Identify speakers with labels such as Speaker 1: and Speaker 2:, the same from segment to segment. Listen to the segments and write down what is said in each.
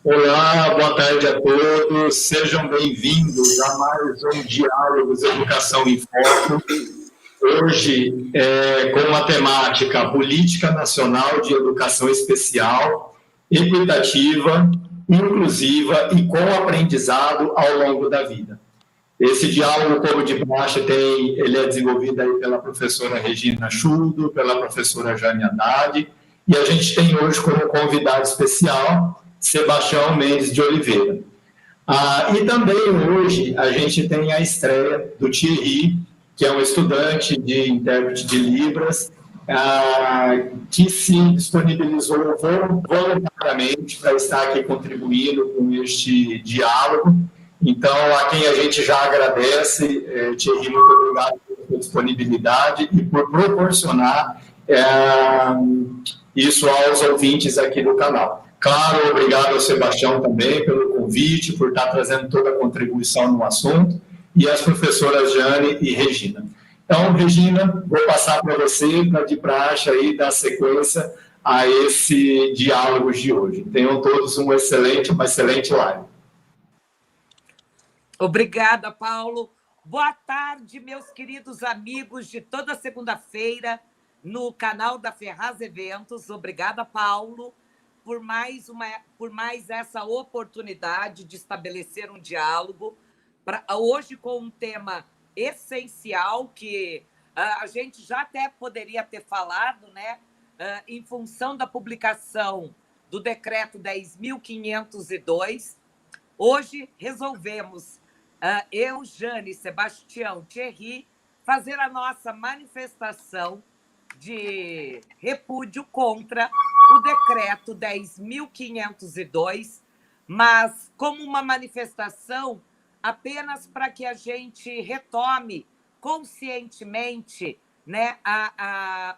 Speaker 1: Olá, boa tarde a todos. Sejam bem-vindos a mais um Diálogos Educação em Foco. Hoje, com uma temática Política Nacional de Educação Especial, equitativa, inclusiva e com aprendizado ao longo da vida. Esse diálogo, como de praxe, ele é desenvolvido aí pela professora Regina Schuldo, pela professora Jane Haddad, e a gente tem hoje como convidado especial Sebastião Mendes de Oliveira. E também hoje a gente tem a estreia do Thierry, que é um estudante de intérprete de Libras, que se disponibilizou voluntariamente para estar aqui contribuindo com este diálogo. Então, a quem a gente já agradece, Thierry, muito obrigado pela sua disponibilidade e por proporcionar isso aos ouvintes aqui do canal. Claro, obrigado ao Sebastião também pelo convite, por estar trazendo toda a contribuição no assunto, e às professoras Jane e Regina. Então, Regina, vou passar para você, para de praxe aí, dar sequência a esse diálogo de hoje. Tenham todos uma excelente live.
Speaker 2: Obrigada, Paulo. Boa tarde, meus queridos amigos de toda segunda-feira no canal da Ferraz Eventos. Obrigada, Paulo, por mais essa oportunidade de estabelecer um diálogo, hoje com um tema essencial que a gente já até poderia ter falado, né? Em função da publicação do Decreto 10.502, hoje resolvemos, eu, Jane, Sebastião, Thierry, fazer a nossa manifestação de repúdio contra o Decreto 10.502, mas como uma manifestação apenas para que a gente retome conscientemente, né, a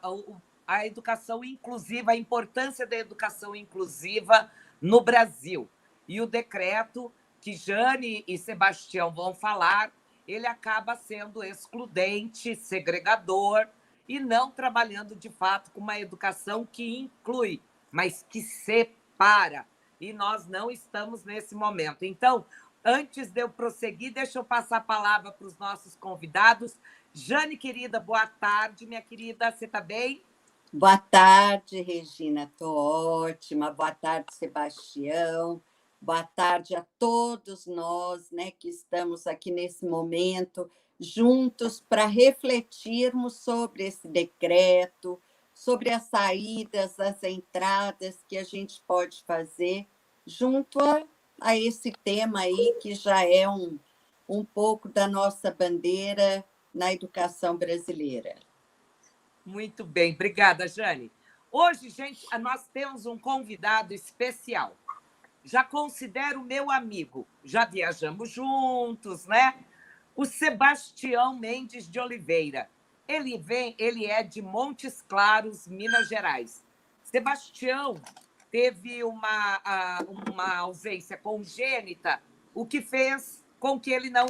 Speaker 2: educação inclusiva, a importância da educação inclusiva no Brasil. E o decreto que Jane e Sebastião vão falar, ele acaba sendo excludente, segregador, e não trabalhando, de fato, com uma educação que inclui, mas que separa. E nós não estamos nesse momento. Então, antes de eu prosseguir, deixa eu passar a palavra para os nossos convidados. Jane, querida, boa tarde, minha querida. Você está bem?
Speaker 3: Boa tarde, Regina. Estou ótima. Boa tarde, Sebastião. Boa tarde a todos nós, né, que estamos aqui nesse momento juntos para refletirmos sobre esse decreto, sobre as saídas, as entradas que a gente pode fazer junto a esse tema aí que já é um pouco da nossa bandeira na educação brasileira.
Speaker 2: Muito bem, obrigada, Jane. Hoje, gente, nós temos um convidado especial. Já considero meu amigo, já viajamos juntos, né? O Sebastião Mendes de Oliveira. Ele é de Montes Claros, Minas Gerais. Sebastião teve uma ausência congênita, o que fez com que ele não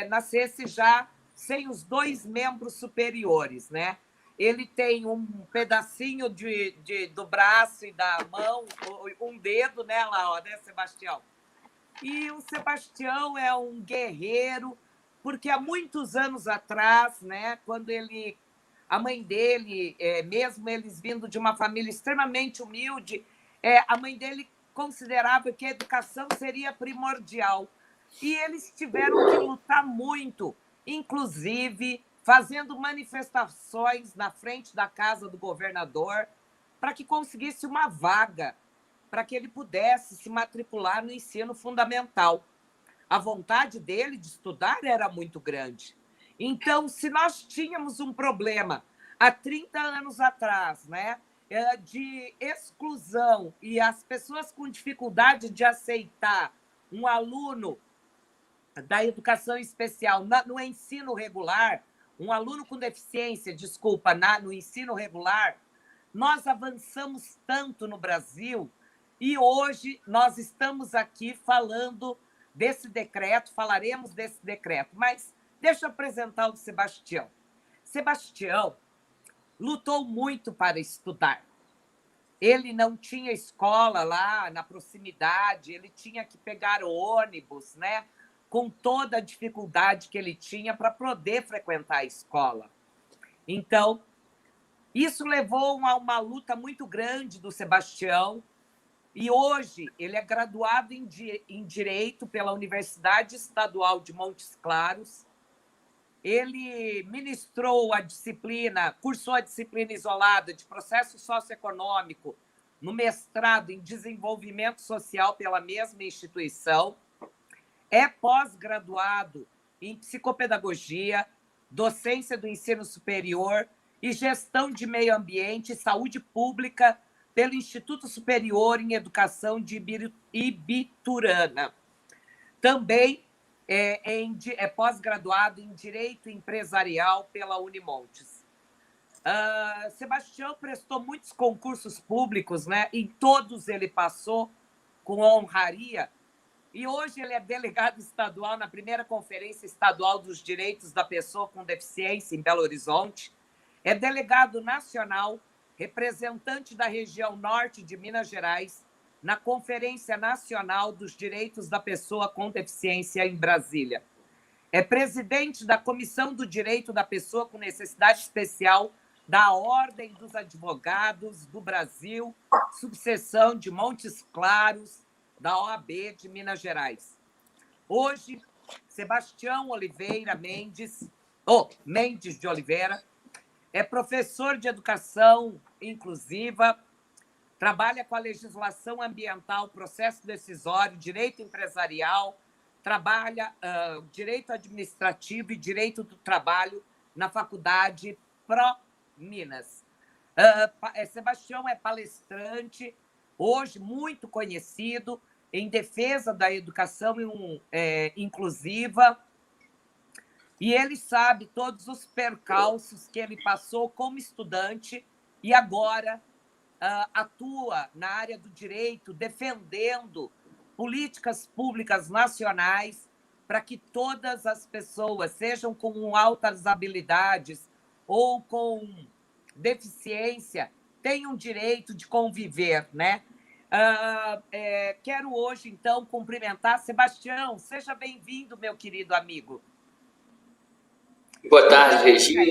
Speaker 2: nascesse já sem os 2 membros superiores, né? Ele tem um pedacinho do braço e da mão, um dedo, né, lá, ó, né, Sebastião? E o Sebastião é um guerreiro, porque há muitos anos atrás, né, quando a mãe dele, mesmo eles vindo de uma família extremamente humilde, a mãe dele considerava que a educação seria primordial. E eles tiveram que lutar muito, inclusive fazendo manifestações na frente da casa do governador para que conseguisse uma vaga, para que ele pudesse se matricular no ensino fundamental. A vontade dele de estudar era muito grande. Então, se nós tínhamos um problema há 30 anos atrás, né, de exclusão e as pessoas com dificuldade de aceitar um aluno da educação especial no ensino regular, um aluno com deficiência, desculpa, no ensino regular, nós avançamos tanto no Brasil e hoje nós estamos aqui falando desse decreto, falaremos desse decreto, mas deixa eu apresentar o Sebastião. Sebastião lutou muito para estudar. ele não tinha escola lá na proximidade, ele tinha que pegar ônibus, né? Com toda a dificuldade que ele tinha para poder frequentar a escola. Então, isso levou a uma luta muito grande do Sebastião, e hoje ele é graduado em Direito pela Universidade Estadual de Montes Claros. Ele cursou a disciplina isolada de Processo Socioeconômico no mestrado em Desenvolvimento Social pela mesma instituição. É pós-graduado em Psicopedagogia, Docência do Ensino Superior e Gestão de Meio Ambiente e Saúde Pública pelo Instituto Superior em Educação de Ibiturana. Também é pós-graduado em Direito Empresarial pela Unimontes. Sebastião prestou muitos concursos públicos, né? Em todos ele passou com honraria, e hoje ele é delegado estadual na primeira Conferência Estadual dos Direitos da Pessoa com Deficiência em Belo Horizonte, é delegado nacional, representante da região norte de Minas Gerais, na Conferência Nacional dos Direitos da Pessoa com Deficiência em Brasília. É presidente da Comissão do Direito da Pessoa com Necessidade Especial da Ordem dos Advogados do Brasil, subseção de Montes Claros, da OAB de Minas Gerais. Hoje, Sebastião Mendes de Oliveira é professor de Educação Inclusiva, trabalha com a legislação ambiental, processo decisório, direito empresarial, trabalha direito administrativo e direito do trabalho na Faculdade Minas. Sebastião é palestrante, hoje muito conhecido, em defesa da educação inclusiva, e ele sabe todos os percalços que ele passou como estudante e agora atua na área do direito, defendendo políticas públicas nacionais para que todas as pessoas, sejam com altas habilidades ou com deficiência, tenham direito de conviver, né? Quero hoje, então, cumprimentar Sebastião. Seja bem-vindo, meu querido amigo.
Speaker 4: Boa tarde, Regina.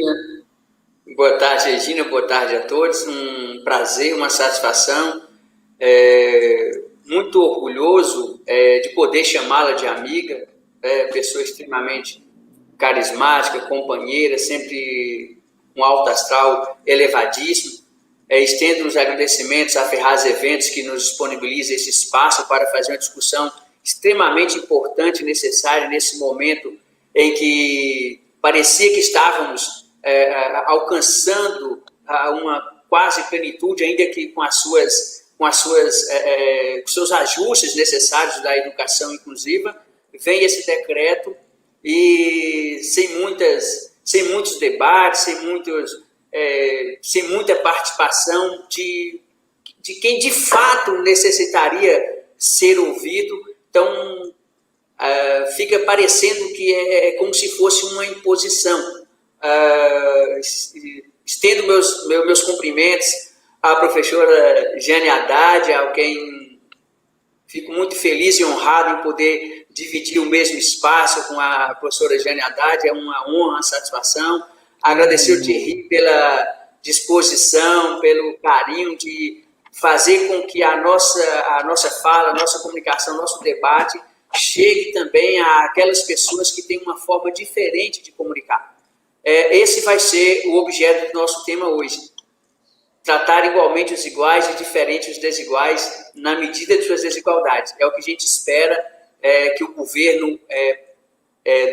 Speaker 4: Boa tarde, Regina. Boa tarde a todos. Um prazer, uma satisfação. Muito orgulhoso de poder chamá-la de amiga, pessoa extremamente carismática, companheira, sempre um alto astral elevadíssimo. Estendo os agradecimentos à Ferraz Eventos, que nos disponibiliza esse espaço para fazer uma discussão extremamente importante e necessária nesse momento em que parecia que estávamos alcançando uma quase plenitude, ainda que com seus ajustes necessários da educação inclusiva. Vem esse decreto e sem muitos debates, sem muita participação de quem de fato necessitaria ser ouvido. Então, fica parecendo que é como se fosse uma imposição. Estendo meus cumprimentos à professora Jane Haddad, a quem fico muito feliz e honrado em poder dividir o mesmo espaço com a professora Jane Haddad. É uma honra, uma satisfação. Agradecer ao Thierry pela disposição, pelo carinho de fazer com que a nossa fala, a nossa comunicação, nosso debate chegue também àquelas pessoas que têm uma forma diferente de comunicar. Esse vai ser o objeto do nosso tema hoje. Tratar igualmente os iguais e diferente os desiguais na medida de suas desigualdades. É o que a gente espera que o governo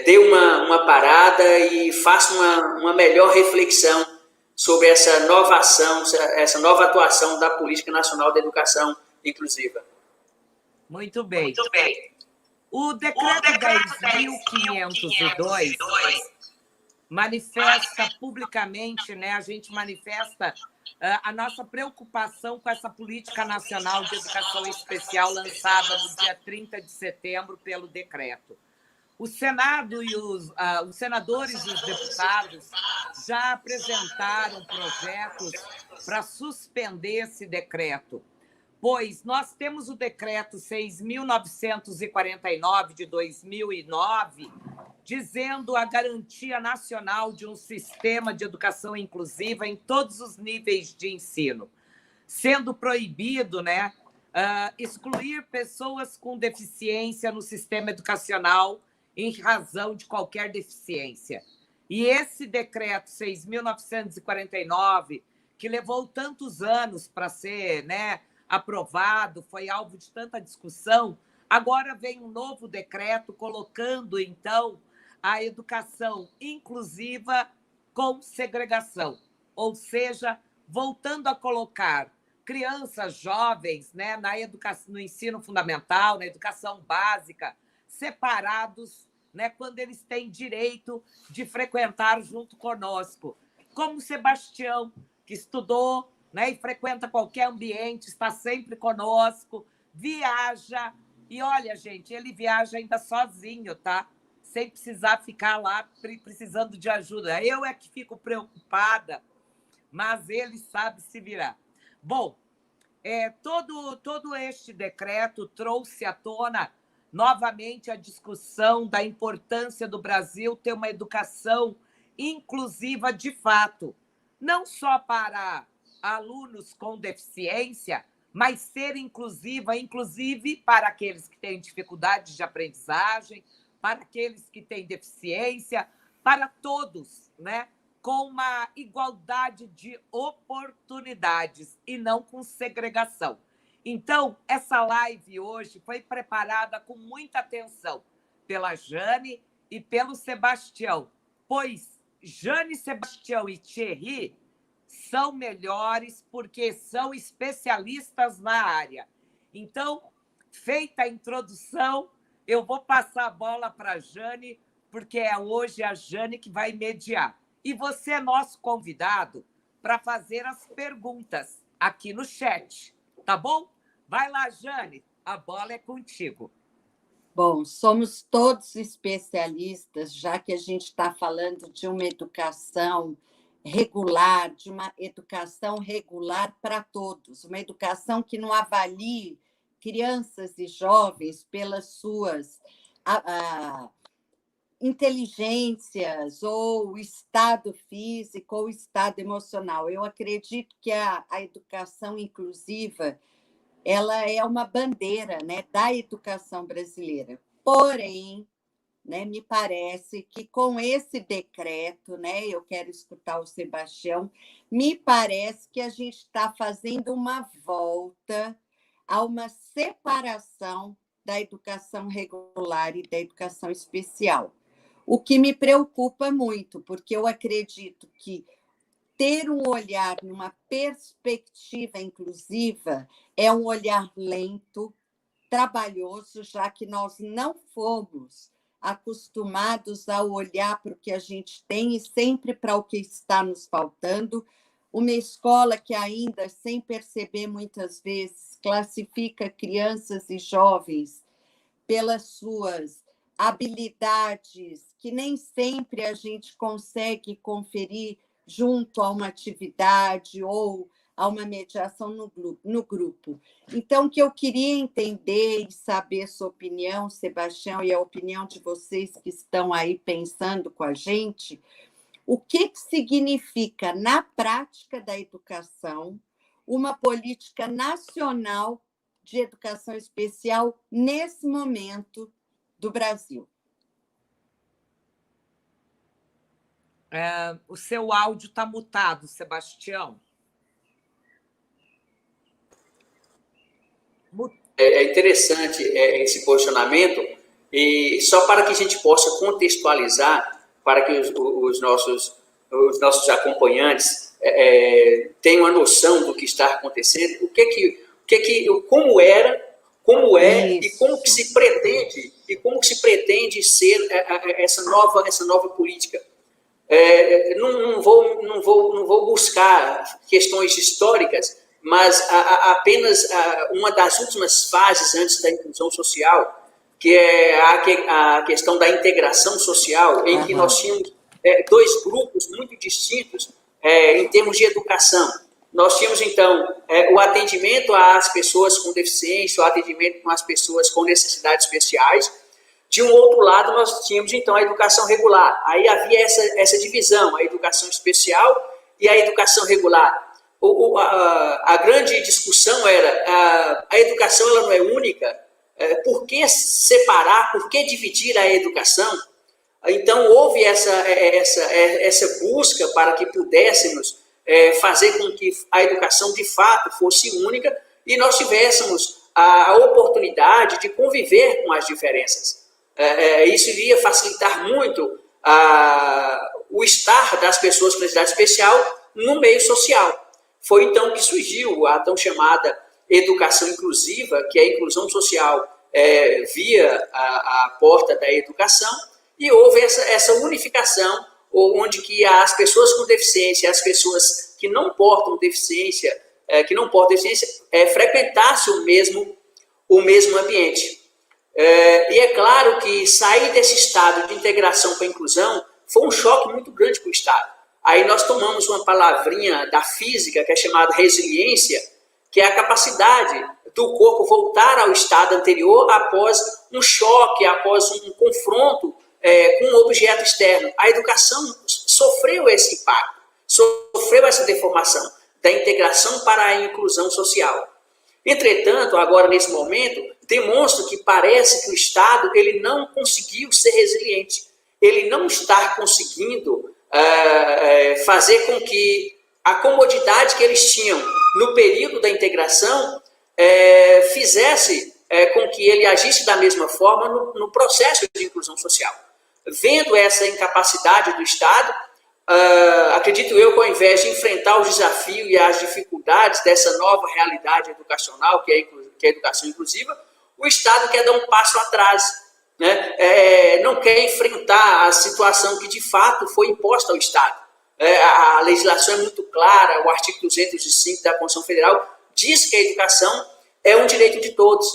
Speaker 4: dê uma parada e faça uma melhor reflexão sobre essa nova ação, essa nova atuação da Política Nacional da Educação Inclusiva.
Speaker 2: Muito bem. Muito bem. O decreto 10.502 manifesta publicamente, né? A gente manifesta a nossa preocupação com essa Política Nacional de Educação Especial lançada no dia 30 de setembro pelo decreto. O Senado e os senadores e os deputados já apresentaram projetos para suspender esse decreto, pois nós temos o decreto 6.949 de 2009, dizendo a garantia nacional de um sistema de educação inclusiva em todos os níveis de ensino, sendo proibido, né, excluir pessoas com deficiência no sistema educacional em razão de qualquer deficiência. E esse decreto 6.949, que levou tantos anos para ser, né, aprovado, foi alvo de tanta discussão, agora vem um novo decreto colocando, então, a educação inclusiva com segregação, ou seja, voltando a colocar crianças, jovens, né, na educação, no ensino fundamental, na educação básica, separados, né, quando eles têm direito de frequentar junto conosco. Como o Sebastião, que estudou, né, e frequenta qualquer ambiente, está sempre conosco, viaja. E olha, gente, ele viaja ainda sozinho, tá? Sem precisar ficar lá precisando de ajuda. Eu é que fico preocupada, mas ele sabe se virar. Bom, todo este decreto trouxe à tona novamente a discussão da importância do Brasil ter uma educação inclusiva de fato, não só para alunos com deficiência, mas ser inclusiva, inclusive para aqueles que têm dificuldades de aprendizagem, para aqueles que têm deficiência, para todos, né? Com uma igualdade de oportunidades e não com segregação. Então, essa live hoje foi preparada com muita atenção pela Jane e pelo Sebastião, pois Jane, Sebastião e Thierry são melhores porque são especialistas na área. Então, feita a introdução, eu vou passar a bola para a Jane, porque é hoje a Jane que vai mediar. E você é nosso convidado para fazer as perguntas aqui no chat, tá bom? Vai lá, Jane, a bola é contigo.
Speaker 3: Bom, somos todos especialistas, já que a gente está falando de uma educação regular, de uma educação regular para todos, uma educação que não avalie crianças e jovens pelas suas inteligências ou estado físico ou estado emocional. Eu acredito que a educação inclusiva ela é uma bandeira, né, da educação brasileira. Porém, né, me parece que com esse decreto, né, eu quero escutar o Sebastião, me parece que a gente está fazendo uma volta a uma separação da educação regular e da educação especial. O que me preocupa muito, porque eu acredito que ter um olhar numa perspectiva inclusiva é um olhar lento, trabalhoso, já que nós não fomos acostumados a olhar para o que a gente tem e sempre para o que está nos faltando. Uma escola que ainda, sem perceber muitas vezes, classifica crianças e jovens pelas suas habilidades, que nem sempre a gente consegue conferir junto a uma atividade ou a uma mediação no grupo. Então, o que eu queria entender e saber sua opinião, Sebastião, e a opinião de vocês que estão aí pensando com a gente, o que significa, na prática da educação, uma política nacional de educação especial nesse momento do Brasil?
Speaker 2: O seu áudio está mutado, Sebastião.
Speaker 4: É interessante esse posicionamento, e só para que a gente possa contextualizar, para que os nossos acompanhantes tenham uma noção do que está acontecendo, como é isso. E como que se pretende ser essa nova política. Não vou buscar questões históricas, mas apenas uma das últimas fases antes da inclusão social que é a questão da integração social, em que nós tínhamos dois grupos muito distintos em termos de educação. Nós tínhamos, então, o atendimento às pessoas com deficiência, o atendimento com as pessoas com necessidades especiais. De um outro lado, nós tínhamos, então, a educação regular. Aí havia essa divisão, a educação especial e a educação regular. A grande discussão era, a educação ela não é única, por que separar, por que dividir a educação? Então, houve essa busca para que pudéssemos fazer com que a educação, de fato, fosse única e nós tivéssemos a oportunidade de conviver com as diferenças. Isso iria facilitar muito o estar das pessoas com necessidade especial no meio social. Foi então que surgiu a tão chamada educação inclusiva, que é a inclusão social via a porta da educação, e houve essa unificação, onde que as pessoas com deficiência, as pessoas que não portam deficiência, frequentassem o mesmo ambiente. E é claro que sair desse estado de integração para a inclusão foi um choque muito grande para o Estado. Aí nós tomamos uma palavrinha da física, que é chamada resiliência, que é a capacidade do corpo voltar ao estado anterior após um choque, após um confronto com um objeto externo. A educação sofreu esse impacto, sofreu essa deformação da integração para a inclusão social. Entretanto, agora nesse momento, demonstra que parece que o Estado ele não conseguiu ser resiliente, ele não está conseguindo fazer com que a comodidade que eles tinham no período da integração fizesse com que ele agisse da mesma forma no processo de inclusão social. Vendo essa incapacidade do Estado, acredito eu que ao invés de enfrentar os desafios e as dificuldades dessa nova realidade educacional, que é a educação inclusiva, o Estado quer dar um passo atrás, né? Não quer enfrentar a situação que de fato foi imposta ao Estado. A legislação é muito clara, o artigo 205 da Constituição Federal diz que a educação é um direito de todos.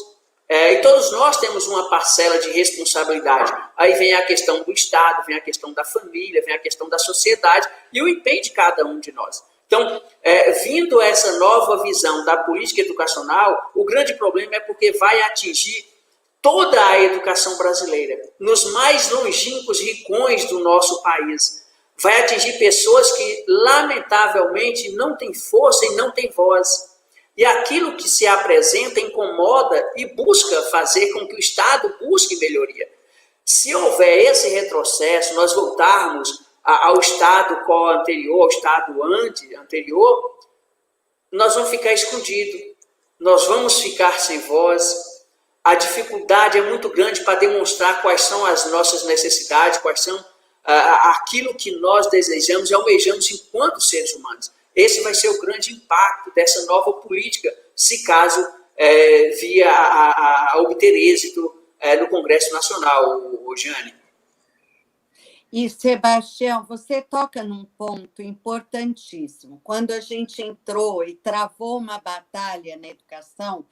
Speaker 4: E todos nós temos uma parcela de responsabilidade. Aí vem a questão do Estado, vem a questão da família, vem a questão da sociedade e o empenho de cada um de nós. Então, vindo essa nova visão da política educacional, o grande problema é porque vai atingir toda a educação brasileira, nos mais longínquos rincões do nosso país. Vai atingir pessoas que, lamentavelmente, não têm força e não têm voz. E aquilo que se apresenta incomoda e busca fazer com que o Estado busque melhoria. Se houver esse retrocesso, nós voltarmos ao estado anterior, ao estado anterior, nós vamos ficar escondidos, nós vamos ficar sem voz. A dificuldade é muito grande para demonstrar quais são as nossas necessidades, quais são aquilo que nós desejamos e almejamos enquanto seres humanos. Esse vai ser o grande impacto dessa nova política, se caso via a obter êxito no Congresso Nacional, Jane.
Speaker 3: E, Sebastião, você toca num ponto importantíssimo. Quando a gente entrou e travou uma batalha na educação,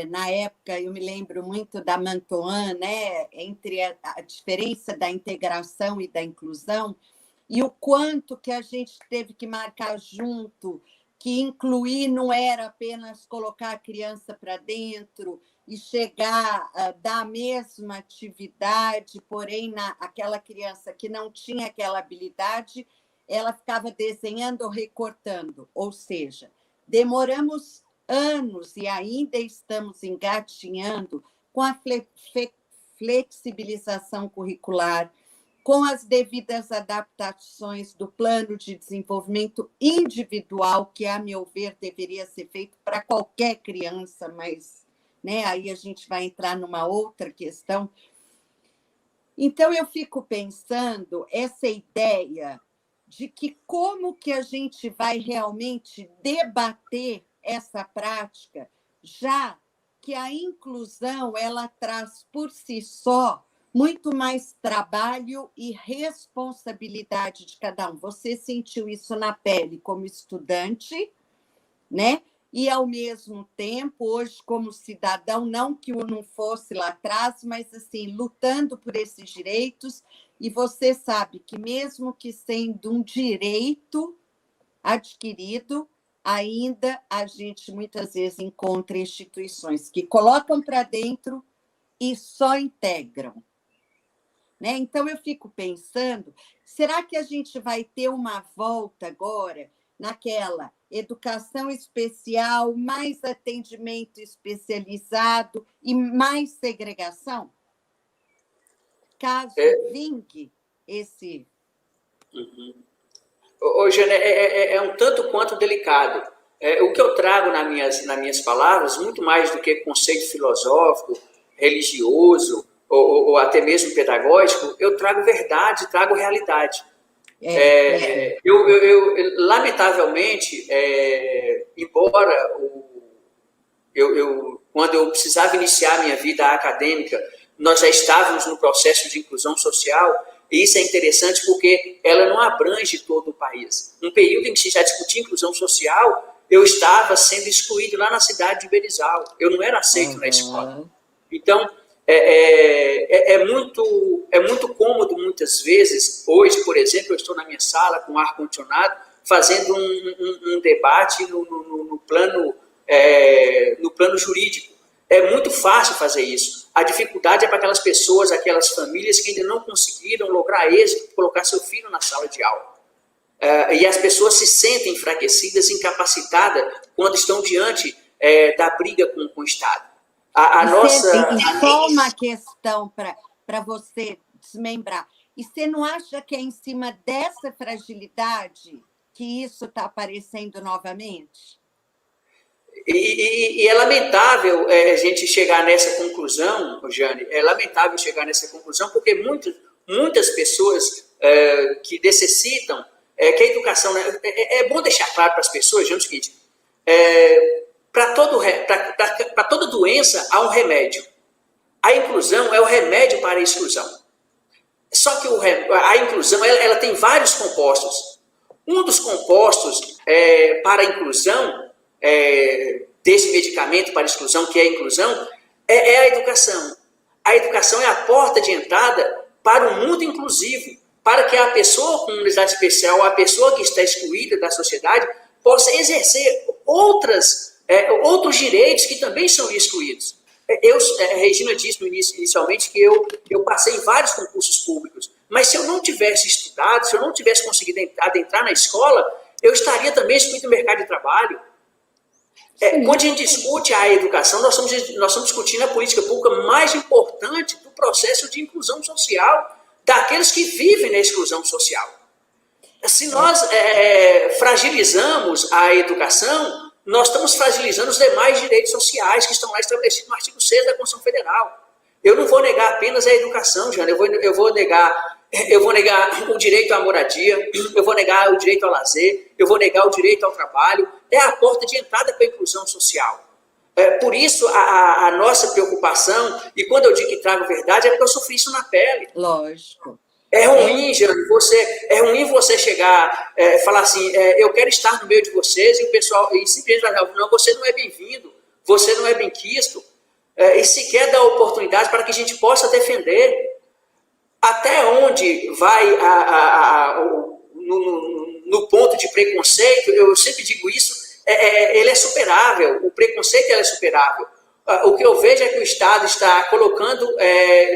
Speaker 3: na época, eu me lembro muito da Mantoan, né, entre a diferença da integração e da inclusão, e o quanto que a gente teve que marcar junto, que incluir não era apenas colocar a criança para dentro e chegar a dar a mesma atividade, porém, aquela criança que não tinha aquela habilidade, ela ficava desenhando ou recortando. Ou seja, demoramos anos e ainda estamos engatinhando com a flexibilização curricular, com as devidas adaptações do plano de desenvolvimento individual, que, a meu ver, deveria ser feito para qualquer criança, mas, né, aí a gente vai entrar numa outra questão. Então, eu fico pensando essa ideia de que como que a gente vai realmente debater essa prática, já que a inclusão ela traz por si só muito mais trabalho e responsabilidade de cada um. Você sentiu isso na pele como estudante, né? e, ao mesmo tempo, hoje, como cidadão, não que eu não fosse lá atrás, mas, assim, lutando por esses direitos, e você sabe que, mesmo que sendo um direito adquirido, ainda a gente, muitas vezes, encontra instituições que colocam para dentro e só integram. Né? Então, eu fico pensando, será que a gente vai ter uma volta agora naquela educação especial, mais atendimento especializado e mais segregação? Caso vingue esse...
Speaker 4: Jane, é um tanto quanto delicado. O que eu trago nas minhas palavras, muito mais do que conceito filosófico, religioso, ou até mesmo pedagógico, eu trago verdade, trago realidade. Lamentavelmente, embora quando eu precisava iniciar a minha vida acadêmica, nós já estávamos no processo de inclusão social, e isso é interessante porque ela não abrange todo o país. Num período em que se já discutia inclusão social, eu estava sendo excluído lá na cidade de Berizal. Eu não era aceito na escola. Então, é muito cômodo, muitas vezes. Hoje, por exemplo, eu estou na minha sala com ar-condicionado, fazendo um debate no plano jurídico. É muito fácil fazer isso. A dificuldade é para aquelas pessoas, aquelas famílias que ainda não conseguiram lograr êxito, colocar seu filho na sala de aula. E as pessoas se sentem enfraquecidas, incapacitadas, quando estão diante da briga com o Estado.
Speaker 3: Só uma questão para você desmembrar. E você não acha que é em cima dessa fragilidade que isso está aparecendo novamente?
Speaker 4: E é lamentável a gente chegar nessa conclusão, Jane, é lamentável chegar nessa conclusão, porque muitas pessoas que necessitam, que a educação... É bom deixar claro para as pessoas, Jane, o seguinte, para toda doença há um remédio. A inclusão é o remédio para a exclusão. Só que a inclusão ela tem vários compostos. Um dos compostos para a inclusão, desse medicamento para a exclusão, que é a inclusão, é a educação. A educação é a porta de entrada para o mundo inclusivo, para que a pessoa com necessidade especial, a pessoa que está excluída da sociedade, possa exercer outros direitos que também são excluídos. A Regina disse no início, inicialmente, que eu passei em vários concursos públicos, mas se eu não tivesse estudado, se eu não tivesse conseguido adentrar na escola, eu estaria também excluído do mercado de trabalho. Quando a gente discute a educação, nós estamos discutindo a política pública mais importante do processo de inclusão social, daqueles que vivem na exclusão social. Se nós fragilizamos a educação, nós estamos fragilizando os demais direitos sociais que estão lá estabelecidos no artigo 6 da Constituição Federal. Eu não vou negar apenas a educação, Jana, eu vou negar o direito à moradia, eu vou negar o direito ao lazer, eu vou negar o direito ao trabalho. É a porta de entrada para a inclusão social. Por isso, a nossa preocupação, e quando eu digo que trago verdade, é porque eu sofri isso na pele.
Speaker 3: Lógico.
Speaker 4: É ruim, Jane, você chegar, falar assim, eu quero estar no meio de vocês, e o pessoal, e simplesmente vai falar, não, você não é bem-vindo, você não é bem-quisto, e sequer dá oportunidade para que a gente possa defender. Até onde vai no ponto de preconceito, eu sempre digo isso, ele é superável, o preconceito é superável. O que eu vejo é que o Estado está colocando,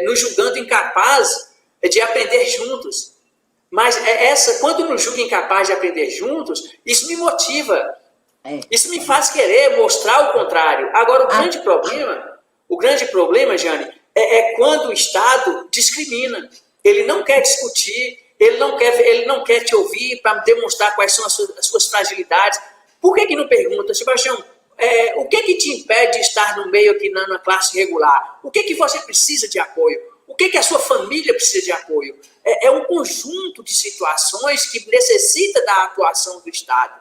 Speaker 4: nos julgando incapazes de aprender juntos. Mas quando nos julga incapaz de aprender juntos, isso me motiva. Isso me faz querer mostrar o contrário. Agora, o grande problema, Jane, é quando o Estado discrimina. Ele não quer discutir, ele não quer te ouvir para demonstrar quais são as suas fragilidades. Por que não pergunta, Sebastião, o que te impede de estar no meio aqui na classe regular? O que você precisa de apoio? O que a sua família precisa de apoio? É um conjunto de situações que necessita da atuação do Estado.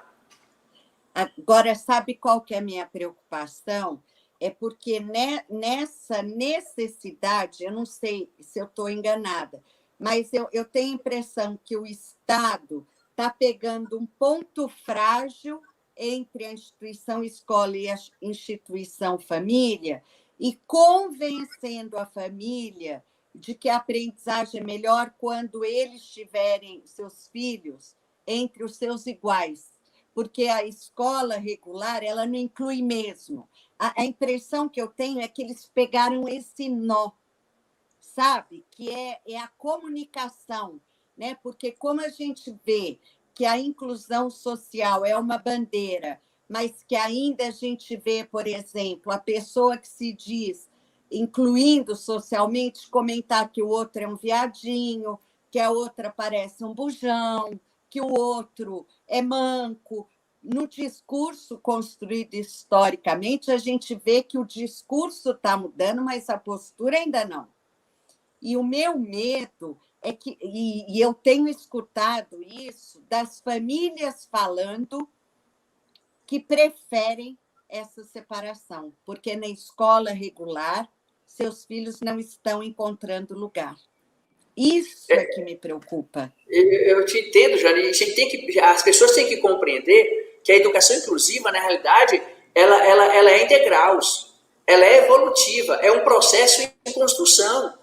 Speaker 3: Agora, sabe qual que é a minha preocupação? É porque nessa necessidade, eu não sei se eu estou enganada, mas eu tenho a impressão que o Estado está pegando um ponto frágil entre a instituição escola e a instituição família, e convencendo a família de que a aprendizagem é melhor quando eles tiverem seus filhos entre os seus iguais, porque a escola regular ela não inclui mesmo. A impressão que eu tenho é que eles pegaram esse nó, sabe? Que é a comunicação, né? Porque como a gente vê que a inclusão social é uma bandeira, mas que ainda a gente vê, por exemplo, a pessoa que se diz incluindo socialmente, comentar que o outro é um viadinho, que a outra parece um bujão, que o outro é manco. No discurso construído historicamente, a gente vê que o discurso está mudando, mas a postura ainda não. E o meu medo é que, e eu tenho escutado isso das famílias falando que preferem essa separação, porque na escola regular seus filhos não estão encontrando lugar. Isso é que me preocupa.
Speaker 4: Eu te entendo, Jane. As pessoas têm que compreender que a educação inclusiva, na realidade, ela é integral, ela é evolutiva, é um processo em construção.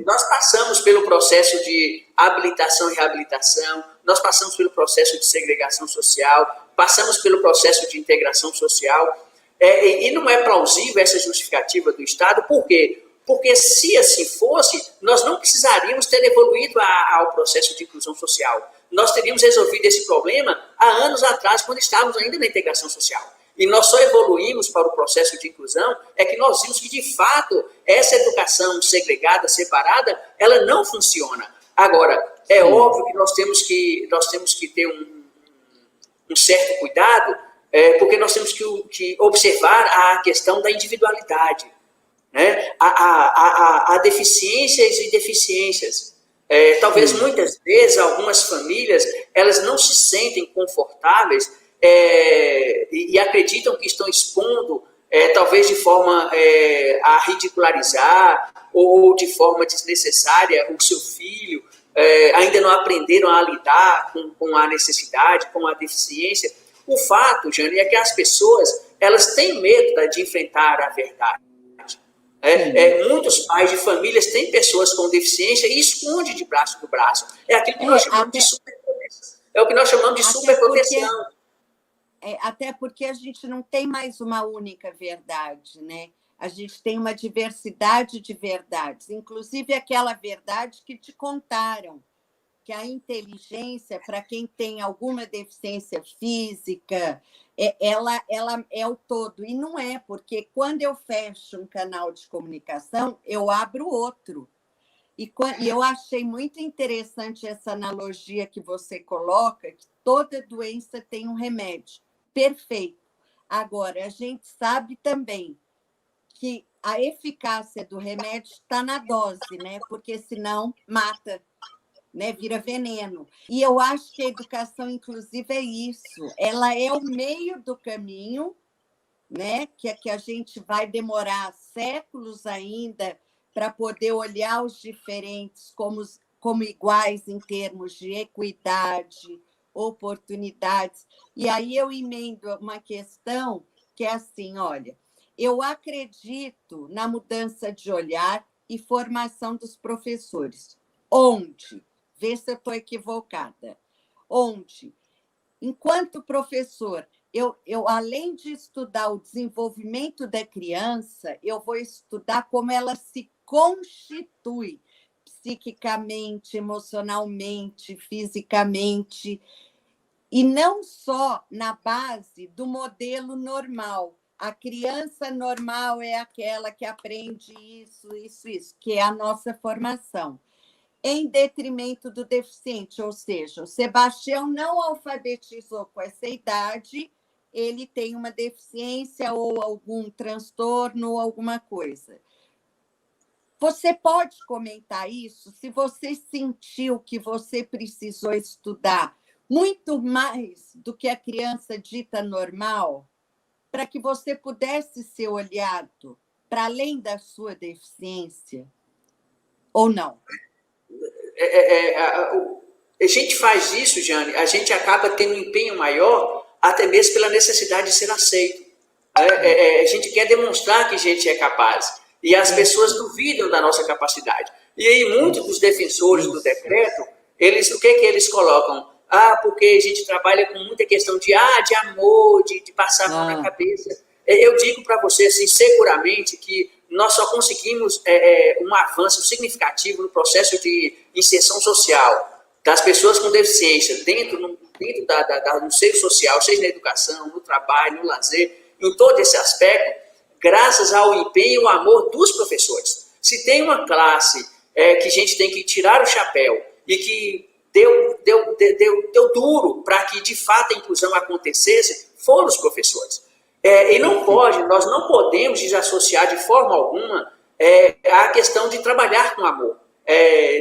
Speaker 4: Nós passamos pelo processo de habilitação e reabilitação, nós passamos pelo processo de segregação social, passamos pelo processo de integração social, e não é plausível essa justificativa do Estado. Por quê? Porque se assim fosse, nós não precisaríamos ter evoluído ao processo de inclusão social. Nós teríamos resolvido esse problema há anos atrás, quando estávamos ainda na integração social. E nós só evoluímos para o processo de inclusão, é que nós vimos que, de fato, essa educação segregada, separada, ela não funciona. Agora, é óbvio que nós temos que ter um certo cuidado, porque nós temos que observar a questão da individualidade, né? Há deficiências e deficiências. Talvez muitas vezes algumas famílias elas não se sentem confortáveis e acreditam que estão expondo, talvez de forma a ridicularizar ou de forma desnecessária o seu filho, ainda não aprenderam a lidar com a necessidade, com a deficiência. O fato, Jane, é que as pessoas elas têm medo de enfrentar a verdade. Muitos pais de famílias têm pessoas com deficiência e esconde de braço do braço. É aquilo que nós chamamos de superproteção. É o que nós chamamos de superproteção.
Speaker 3: Até porque a gente não tem mais uma única verdade, né? A gente tem uma diversidade de verdades, inclusive aquela verdade que te contaram, que a inteligência, para quem tem alguma deficiência física, ela é o todo. E não é, porque quando eu fecho um canal de comunicação, eu abro outro. E eu achei muito interessante essa analogia que você coloca, que toda doença tem um remédio. Perfeito. Agora, a gente sabe também que a eficácia do remédio está na dose, né? Porque senão mata, né? Vira veneno. E eu acho que a educação inclusiva é isso. Ela é o meio do caminho, né? Que a gente vai demorar séculos ainda para poder olhar os diferentes como iguais em termos de equidade, oportunidades. E aí eu emendo uma questão que é assim, olha, eu acredito na mudança de olhar e formação dos professores. Onde? Vê se eu estou equivocada. Onde? Enquanto professor, eu, além de estudar o desenvolvimento da criança, eu vou estudar como ela se constitui psiquicamente, emocionalmente, fisicamente, e não só na base do modelo normal. A criança normal é aquela que aprende isso, que é a nossa formação, em detrimento do deficiente, ou seja, o Sebastião não alfabetizou com essa idade, ele tem uma deficiência ou algum transtorno ou alguma coisa. Você pode comentar isso? Se você sentiu que você precisou estudar muito mais do que a criança dita normal, para que você pudesse ser olhado para além da sua deficiência, ou não?
Speaker 4: A gente faz isso, Jane, a gente acaba tendo um empenho maior até mesmo pela necessidade de ser aceito. A gente quer demonstrar que a gente é capaz, e as pessoas duvidam da nossa capacidade. E aí muitos dos defensores do decreto, o que eles colocam? Porque a gente trabalha com muita questão de amor, de passar a mão na cabeça. Eu digo para você, assim, seguramente, que nós só conseguimos um avanço significativo no processo de inserção social das pessoas com deficiência dentro do seio social, seja na educação, no trabalho, no lazer, em todo esse aspecto, graças ao empenho e ao amor dos professores. Se tem uma classe que a gente tem que tirar o chapéu e que deu duro para que, de fato, a inclusão acontecesse, foram os professores. E nós não podemos desassociar de forma alguma a questão de trabalhar com amor.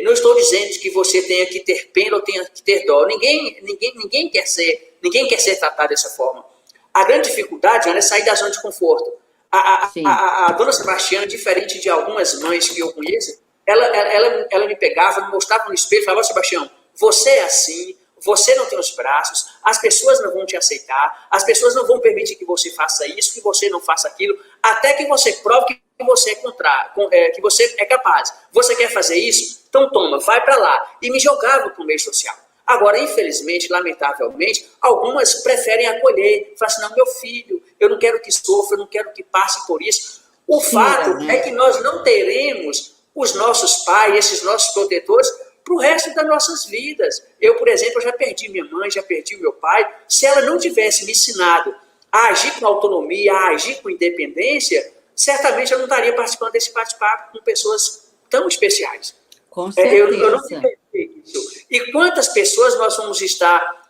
Speaker 4: Não estou dizendo que você tenha que ter pena ou tenha que ter dó. Ninguém quer ser tratado dessa forma. A grande dificuldade é sair da zona de conforto. A dona Sebastiana, diferente de algumas mães que eu conheço, ela me pegava, me mostrava no espelho e falava: Sebastião, você é assim, você não tem os braços, as pessoas não vão te aceitar, as pessoas não vão permitir que você faça isso, que você não faça aquilo, até que você prove que você que você é capaz. Você quer fazer isso? Então toma, vai para lá. E me jogava para o meio social. Agora, infelizmente, lamentavelmente, algumas preferem acolher, falam assim: não, meu filho, eu não quero que sofra, eu não quero que passe por isso. O fato é que nós não teremos os nossos pais, esses nossos protetores, para o resto das nossas vidas. Eu, por exemplo, já perdi minha mãe, já perdi meu pai. Se ela não tivesse me ensinado a agir com autonomia, a agir com independência, certamente eu não estaria participando desse bate-papo com pessoas tão especiais.
Speaker 3: Com certeza.
Speaker 4: Eu não entendi isso. E quantas pessoas nós vamos estar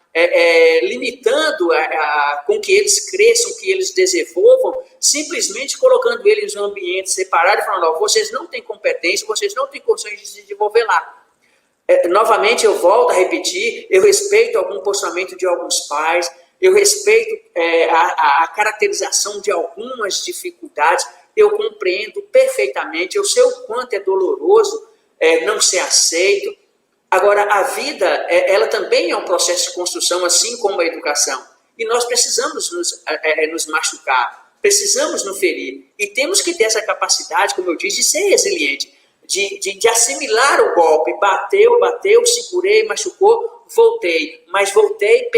Speaker 4: limitando com que eles cresçam, que eles desenvolvam, simplesmente colocando eles em um ambiente separado e falando: vocês não têm competência, vocês não têm condições de se desenvolver lá. Novamente, eu volto a repetir, eu respeito algum posicionamento de alguns pais, eu respeito a caracterização de algumas dificuldades, eu compreendo perfeitamente, eu sei o quanto é doloroso não ser aceito. Agora, a vida, ela também é um processo de construção, assim como a educação. E nós precisamos nos machucar, precisamos nos ferir. E temos que ter essa capacidade, como eu disse, de ser resiliente, de assimilar o golpe. Bateu, segurei, machucou, voltei. Mas voltei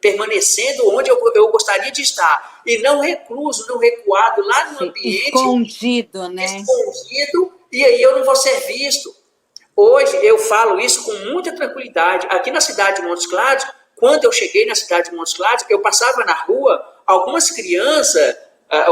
Speaker 4: permanecendo onde eu gostaria de estar. E não recluso, não recuado, lá no ambiente.
Speaker 3: Escondido, né?
Speaker 4: Escondido, e aí eu não vou ser visto. Hoje eu falo isso com muita tranquilidade. Aqui na cidade de Montes Claros, quando eu cheguei na cidade de Montes Claros, eu passava na rua, algumas crianças,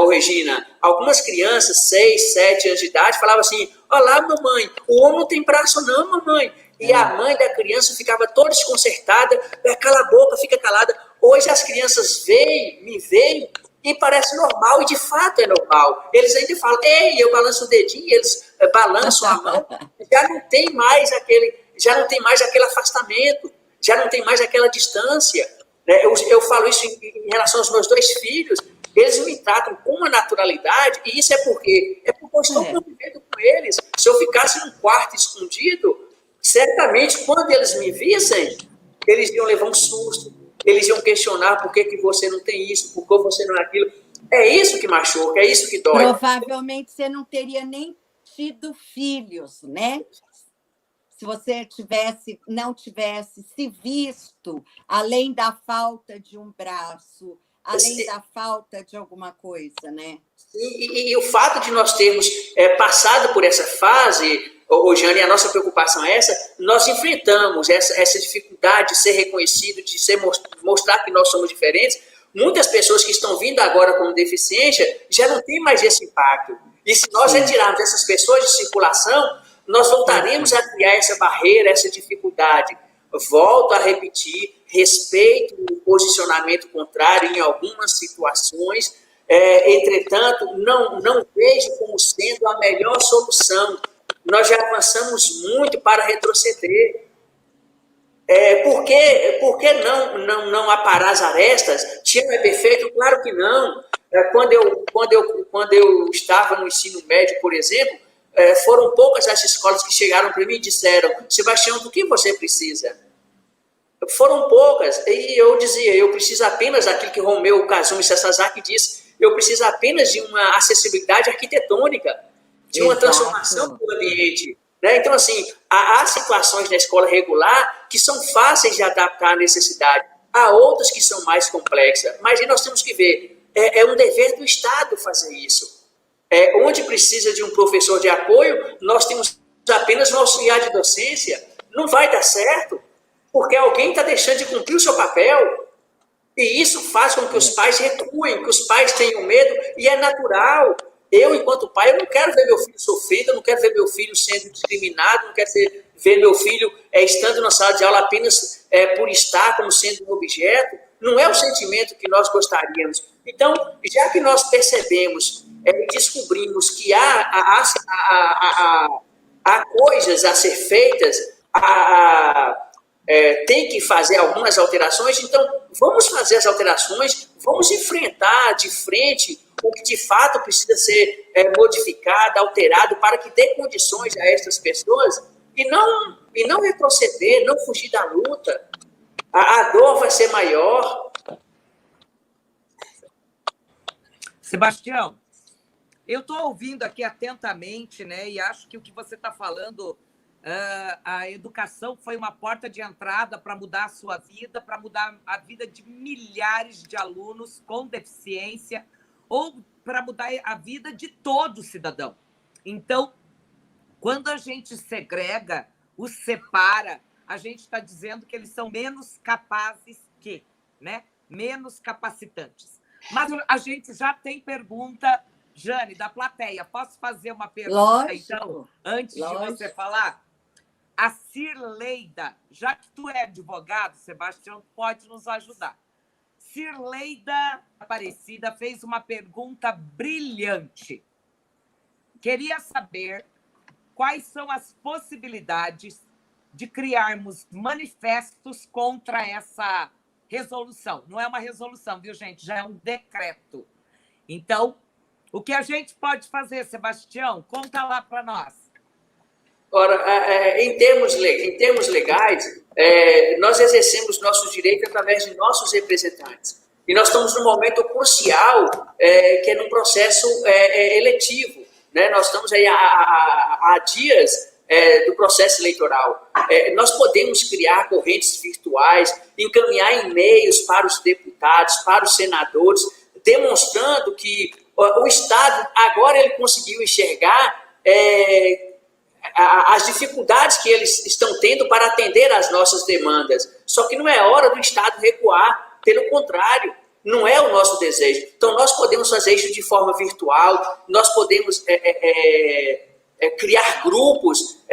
Speaker 4: Regina, algumas crianças, 6, 7 anos de idade, falavam assim: olá, mamãe, o homem não tem braço não, mamãe. E a mãe da criança ficava toda desconcertada: cala a boca, fica calada. Hoje as crianças me veem, e parece normal, e de fato é normal. Eles ainda falam: ei, eu balanço o dedinho, eles balançam a mão. Já não tem mais aquele afastamento, já não tem mais aquela distância. Eu falo isso em relação aos meus 2 filhos. Eles me tratam com uma naturalidade, e isso é porque eu estou convivendo com eles. Se eu ficasse num quarto escondido, certamente, quando eles me vissem, eles iam levar um susto, eles iam questionar: por que você não tem isso, por que você não é aquilo. É isso que machuca, é isso que dói.
Speaker 3: Provavelmente você não teria nem tido filhos, né? Se você não tivesse se visto, além da falta de um braço, além da falta de alguma coisa, né?
Speaker 4: E o fato de nós termos passado por essa fase, Jane, a nossa preocupação é essa: nós enfrentamos essa dificuldade de ser reconhecido, de mostrar que nós somos diferentes. Muitas pessoas que estão vindo agora com deficiência já não têm mais esse impacto. E se nós retirarmos essas pessoas de circulação, nós voltaremos a criar essa barreira, essa dificuldade. Volto a repetir, respeito o posicionamento contrário em algumas situações, entretanto, não vejo como sendo a melhor solução. Nós já avançamos muito para retroceder. Por que não aparar as arestas? Tiago é perfeito? Claro que não. Quando eu estava no ensino médio, por exemplo, foram poucas as escolas que chegaram para mim e disseram: Sebastião, do que você precisa? foram poucas. E eu dizia, eu preciso apenas daquilo que Romeu Kazumi Sasaki diz, eu preciso apenas de uma acessibilidade arquitetônica, de uma transformação do ambiente. Né? Então, assim, há situações na escola regular que são fáceis de adaptar à necessidade, há outras que são mais complexas, mas aí nós temos que ver, é um dever do Estado fazer isso. Onde precisa de um professor de apoio, nós temos apenas um auxiliar de docência, não vai dar certo, porque alguém está deixando de cumprir o seu papel, e isso faz com que os pais recuem, que os pais tenham medo, e é natural. Eu, enquanto pai, eu não quero ver meu filho sofrendo, eu não quero ver meu filho sendo discriminado, não quero ver meu filho estando na sala de aula apenas por estar como sendo um objeto. Não é o sentimento que nós gostaríamos. Então, já que nós percebemos e descobrimos que há coisas a ser feitas, tem que fazer algumas alterações, então vamos fazer as alterações, vamos enfrentar de frente o que de fato precisa ser modificado, alterado, para que dê condições a essas pessoas e não retroceder, não fugir da luta. A dor vai ser maior.
Speaker 2: Sebastião, eu estou ouvindo aqui atentamente, né, e acho que o que você está falando, a educação foi uma porta de entrada para mudar a sua vida, para mudar a vida de milhares de alunos com deficiência, ou para mudar a vida de todo cidadão. Então, quando a gente segrega, os separa, a gente está dizendo que eles são menos capazes que, né? Menos capacitantes. Mas a gente já tem pergunta, Jane, da plateia. Posso fazer uma pergunta,
Speaker 3: Lógico,
Speaker 2: então, antes
Speaker 3: lógico.
Speaker 2: de você falar? A Cirleida, já que tu é advogado, Sebastião, pode nos ajudar. Cirleida Aparecida fez uma pergunta brilhante. Queria saber quais são as possibilidades de criarmos manifestos contra essa resolução. Não é uma resolução, viu, gente? Já é um decreto. Então, o que a gente pode fazer, Sebastião? Conta lá para nós.
Speaker 4: Ora, em termos legais, nós exercemos nossos direitos através de nossos representantes. E nós estamos num momento crucial, que é num processo eletivo. Né? Nós estamos aí há dias do processo eleitoral. Nós podemos criar correntes virtuais, encaminhar e-mails para os deputados, para os senadores, demonstrando que o Estado agora ele conseguiu enxergar as dificuldades que eles estão tendo para atender às nossas demandas. Só que não é hora do Estado recuar, pelo contrário, não é o nosso desejo. Então, nós podemos fazer isso de forma virtual, nós podemos criar grupos,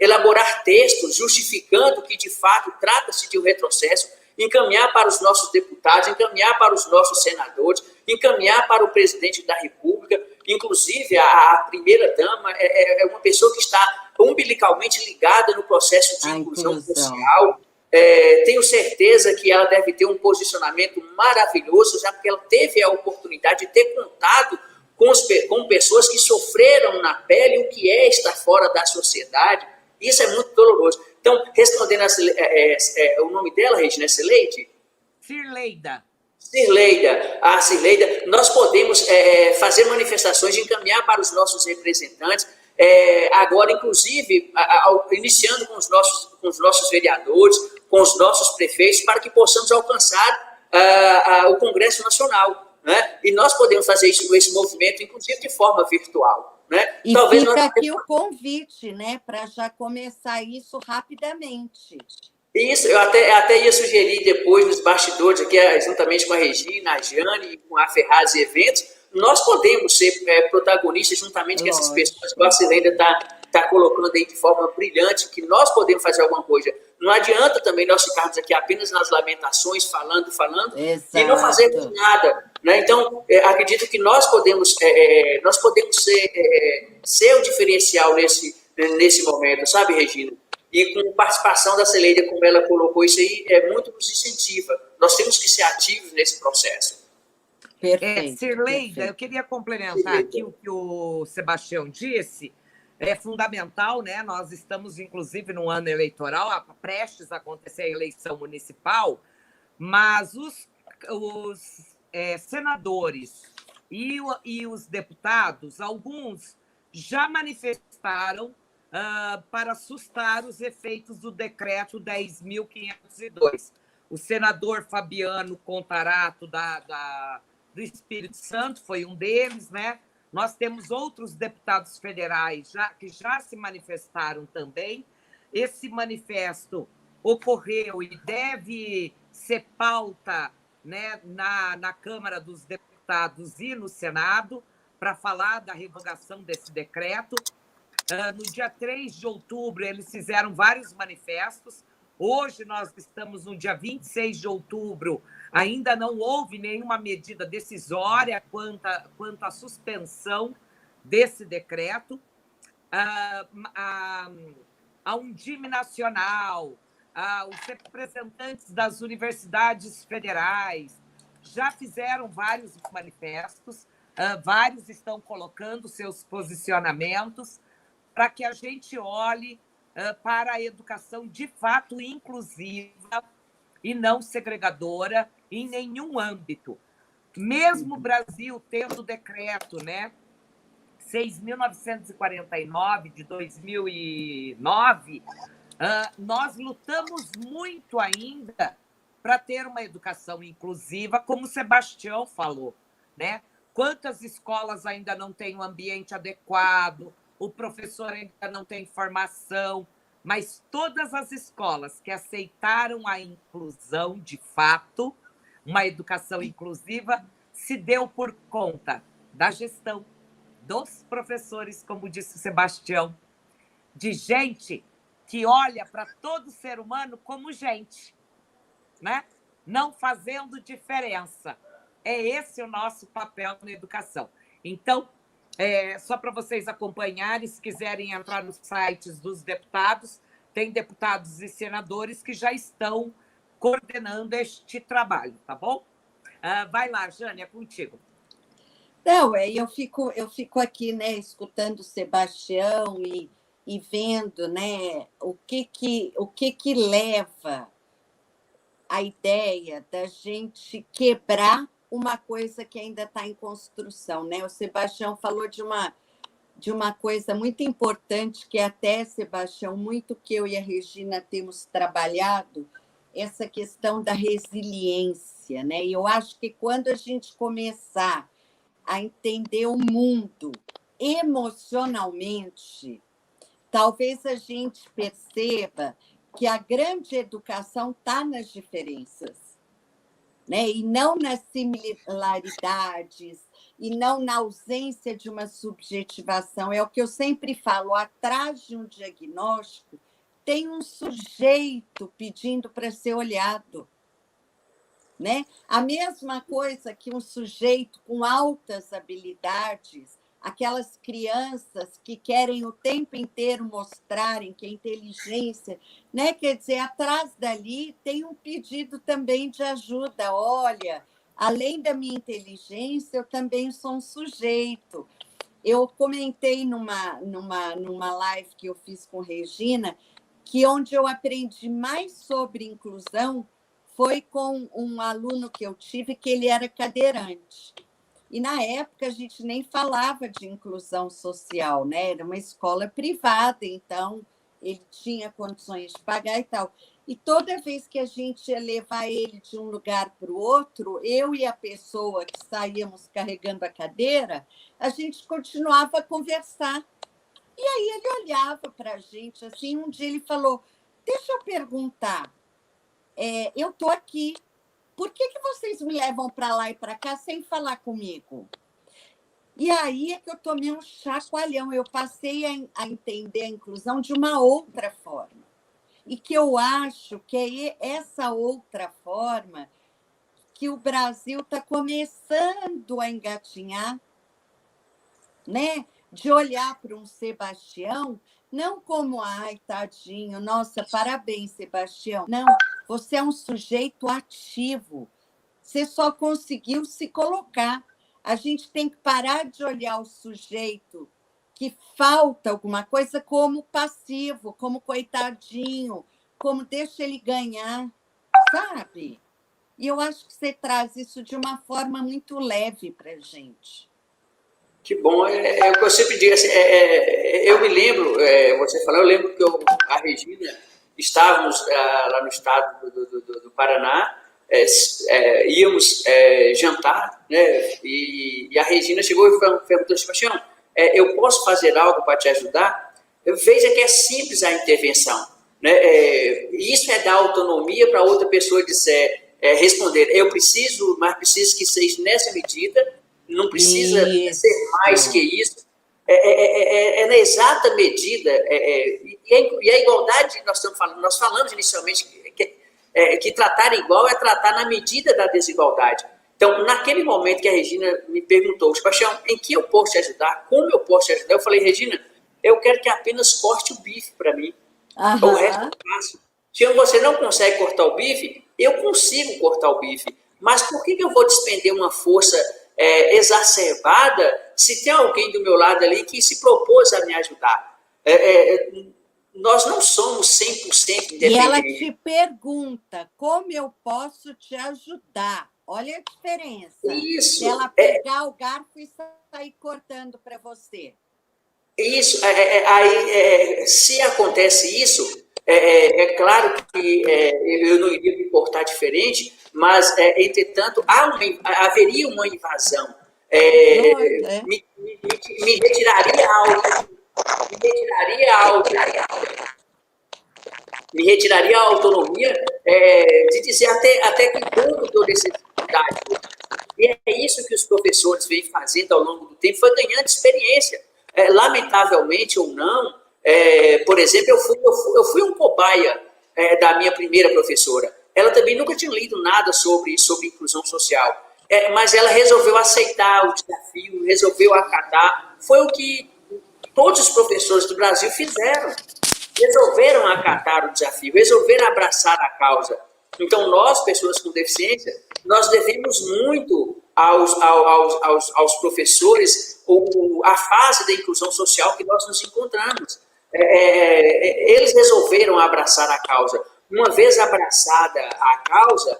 Speaker 4: elaborar textos justificando que, de fato, trata-se de um retrocesso, encaminhar para os nossos deputados, encaminhar para os nossos senadores, encaminhar para o presidente da República. Inclusive, a primeira-dama é uma pessoa que está umbilicalmente ligada no processo de inclusão social. Tenho certeza que ela deve ter um posicionamento maravilhoso, já que ela teve a oportunidade de ter contato com pessoas que sofreram na pele o que é estar fora da sociedade. Isso é muito doloroso. Então, respondendo o nome dela, Regina, é Cileide?
Speaker 2: Cirleida.
Speaker 4: Cirleida, nós podemos fazer manifestações, encaminhar para os nossos representantes, agora, inclusive, iniciando com os nossos vereadores, com os nossos prefeitos, para que possamos alcançar o Congresso Nacional. Né? E nós podemos fazer esse movimento, inclusive, de forma virtual. Né?
Speaker 3: E talvez fica aqui o convite, né, para já começar isso rapidamente.
Speaker 4: Isso, eu até ia sugerir depois nos bastidores, aqui, juntamente com a Regina, a Jane e com a Ferraz e Eventos, nós podemos ser protagonistas juntamente com essas pessoas que a Cirleida está colocando aí de forma brilhante, que nós podemos fazer alguma coisa. Não adianta também nós ficarmos aqui apenas nas lamentações, falando,
Speaker 3: Exato.
Speaker 4: E não fazermos nada. Né? Então, acredito que nós podemos ser o diferencial nesse momento, sabe, Regina? E com participação da Cirleida, como ela colocou isso aí, muito nos incentiva. Nós temos que ser ativos nesse processo.
Speaker 2: Cirleida, eu queria complementar aqui o que o Sebastião disse. é fundamental, né? Nós estamos, inclusive, num ano eleitoral, prestes a acontecer a eleição municipal, mas os senadores e os deputados, alguns já manifestaram para assustar os efeitos do decreto 10.502. O senador Fabiano Contarato, do Espírito Santo, foi um deles, né? Nós temos outros deputados federais que já se manifestaram também. Esse manifesto ocorreu e deve ser pauta, né, na Câmara dos Deputados e no Senado, para falar da revogação desse decreto. No dia 3 de outubro, eles fizeram vários manifestos. Hoje, nós estamos no dia 26 de outubro, ainda não houve nenhuma medida decisória quanto à suspensão desse decreto. A Undime Nacional, os representantes das universidades federais já fizeram vários manifestos, vários estão colocando seus posicionamentos para que a gente olhe para a educação de fato inclusiva e não segregadora em nenhum âmbito. Mesmo o Brasil tendo o decreto, né, 6.949 de 2009, nós lutamos muito ainda para ter uma educação inclusiva, como o Sebastião falou, né? Quantas escolas ainda não têm um ambiente adequado, o professor ainda não tem formação, mas todas as escolas que aceitaram a inclusão de fato, uma educação inclusiva, se deu por conta da gestão, dos professores, como disse o Sebastião, de gente que olha para todo ser humano como gente, né? Não fazendo diferença. É esse o nosso papel na educação. Então, só para vocês acompanharem, se quiserem entrar nos sites dos deputados, tem deputados e senadores que já estão coordenando este trabalho, tá bom? Vai lá, Jane, é contigo.
Speaker 3: Não, eu fico aqui, né, escutando o Sebastião e vendo, né, o que leva a ideia da gente quebrar uma coisa que ainda está em construção, né? O Sebastião falou de uma coisa muito importante, que até, Sebastião, muito que eu e a Regina temos trabalhado, essa questão da resiliência, né? E eu acho que quando a gente começar a entender o mundo emocionalmente, talvez a gente perceba que a grande educação está nas diferenças, né? E não nas similaridades, e não na ausência de uma subjetivação. É o que eu sempre falo, atrás de um diagnóstico tem um sujeito pedindo para ser olhado, né? A mesma coisa que um sujeito com altas habilidades, aquelas crianças que querem o tempo inteiro mostrarem que a inteligência, né? Quer dizer, atrás dali tem um pedido também de ajuda. Olha, além da minha inteligência, eu também sou um sujeito. Eu comentei numa live que eu fiz com Regina, que onde eu aprendi mais sobre inclusão foi com um aluno que eu tive, que ele era cadeirante. E, na época, a gente nem falava de inclusão social, né? Era uma escola privada, então ele tinha condições de pagar e tal. E toda vez que a gente ia levar ele de um lugar para o outro, eu e a pessoa que saíamos carregando a cadeira, a gente continuava a conversar. E aí ele olhava para a gente assim, um dia ele falou, deixa eu perguntar, eu estou aqui, por que vocês me levam para lá e para cá sem falar comigo? E aí é que eu tomei um chacoalhão, eu passei a entender a inclusão de uma outra forma. E que eu acho que é essa outra forma que o Brasil está começando a engatinhar, né? De olhar para um Sebastião, não como, ai, tadinho, nossa, parabéns, Sebastião. Não, você é um sujeito ativo. Você só conseguiu se colocar. A gente tem que parar de olhar o sujeito que falta alguma coisa como passivo, como coitadinho, como deixa ele ganhar, sabe? E eu acho que você traz isso de uma forma muito leve para a gente.
Speaker 4: Que bom, é o que eu sempre digo, assim, eu me lembro, você falou, eu lembro que a Regina, estávamos lá no estado do Paraná, íamos jantar, né, e a Regina chegou e perguntou, Sebastião, eu posso fazer algo para te ajudar? Veja que é simples a intervenção, né, isso é dar autonomia para outra pessoa responder, eu preciso, mas preciso que seja nessa medida, não precisa ser mais que isso. Na exata medida. E a igualdade, nós falamos inicialmente que tratar igual é tratar na medida da desigualdade. Então, naquele momento que a Regina me perguntou, Sebastião, em que eu posso te ajudar? Como eu posso te ajudar? Eu falei, Regina, eu quero que apenas corte o bife para mim. O resto eu faço. Se você não consegue cortar o bife, eu consigo cortar o bife. Mas por que eu vou despender uma força exacerbada se tem alguém do meu lado ali que se propôs a me ajudar? Nós não somos 100% independentes.
Speaker 3: E ela te pergunta, como eu posso te ajudar? Olha a diferença.
Speaker 4: Isso.
Speaker 3: Ela pegar o garfo e sair cortando para você.
Speaker 4: Isso. Se acontece isso, claro que eu não iria me portar diferente, mas, entretanto, haveria uma invasão. Me retiraria a autonomia de dizer até que ponto que eu necessidade. E é isso que os professores vêm fazendo ao longo do tempo, foi ganhando experiência. Lamentavelmente ou não, por exemplo, eu fui um cobaia da minha primeira professora. Ela também nunca tinha lido nada sobre inclusão social, mas ela resolveu aceitar o desafio, resolveu acatar. Foi o que todos os professores do Brasil fizeram. Resolveram acatar o desafio, resolveram abraçar a causa. Então, nós, pessoas com deficiência, nós devemos muito aos professores a fase da inclusão social que nós nos encontramos. Eles resolveram abraçar a causa. Uma vez abraçada a causa,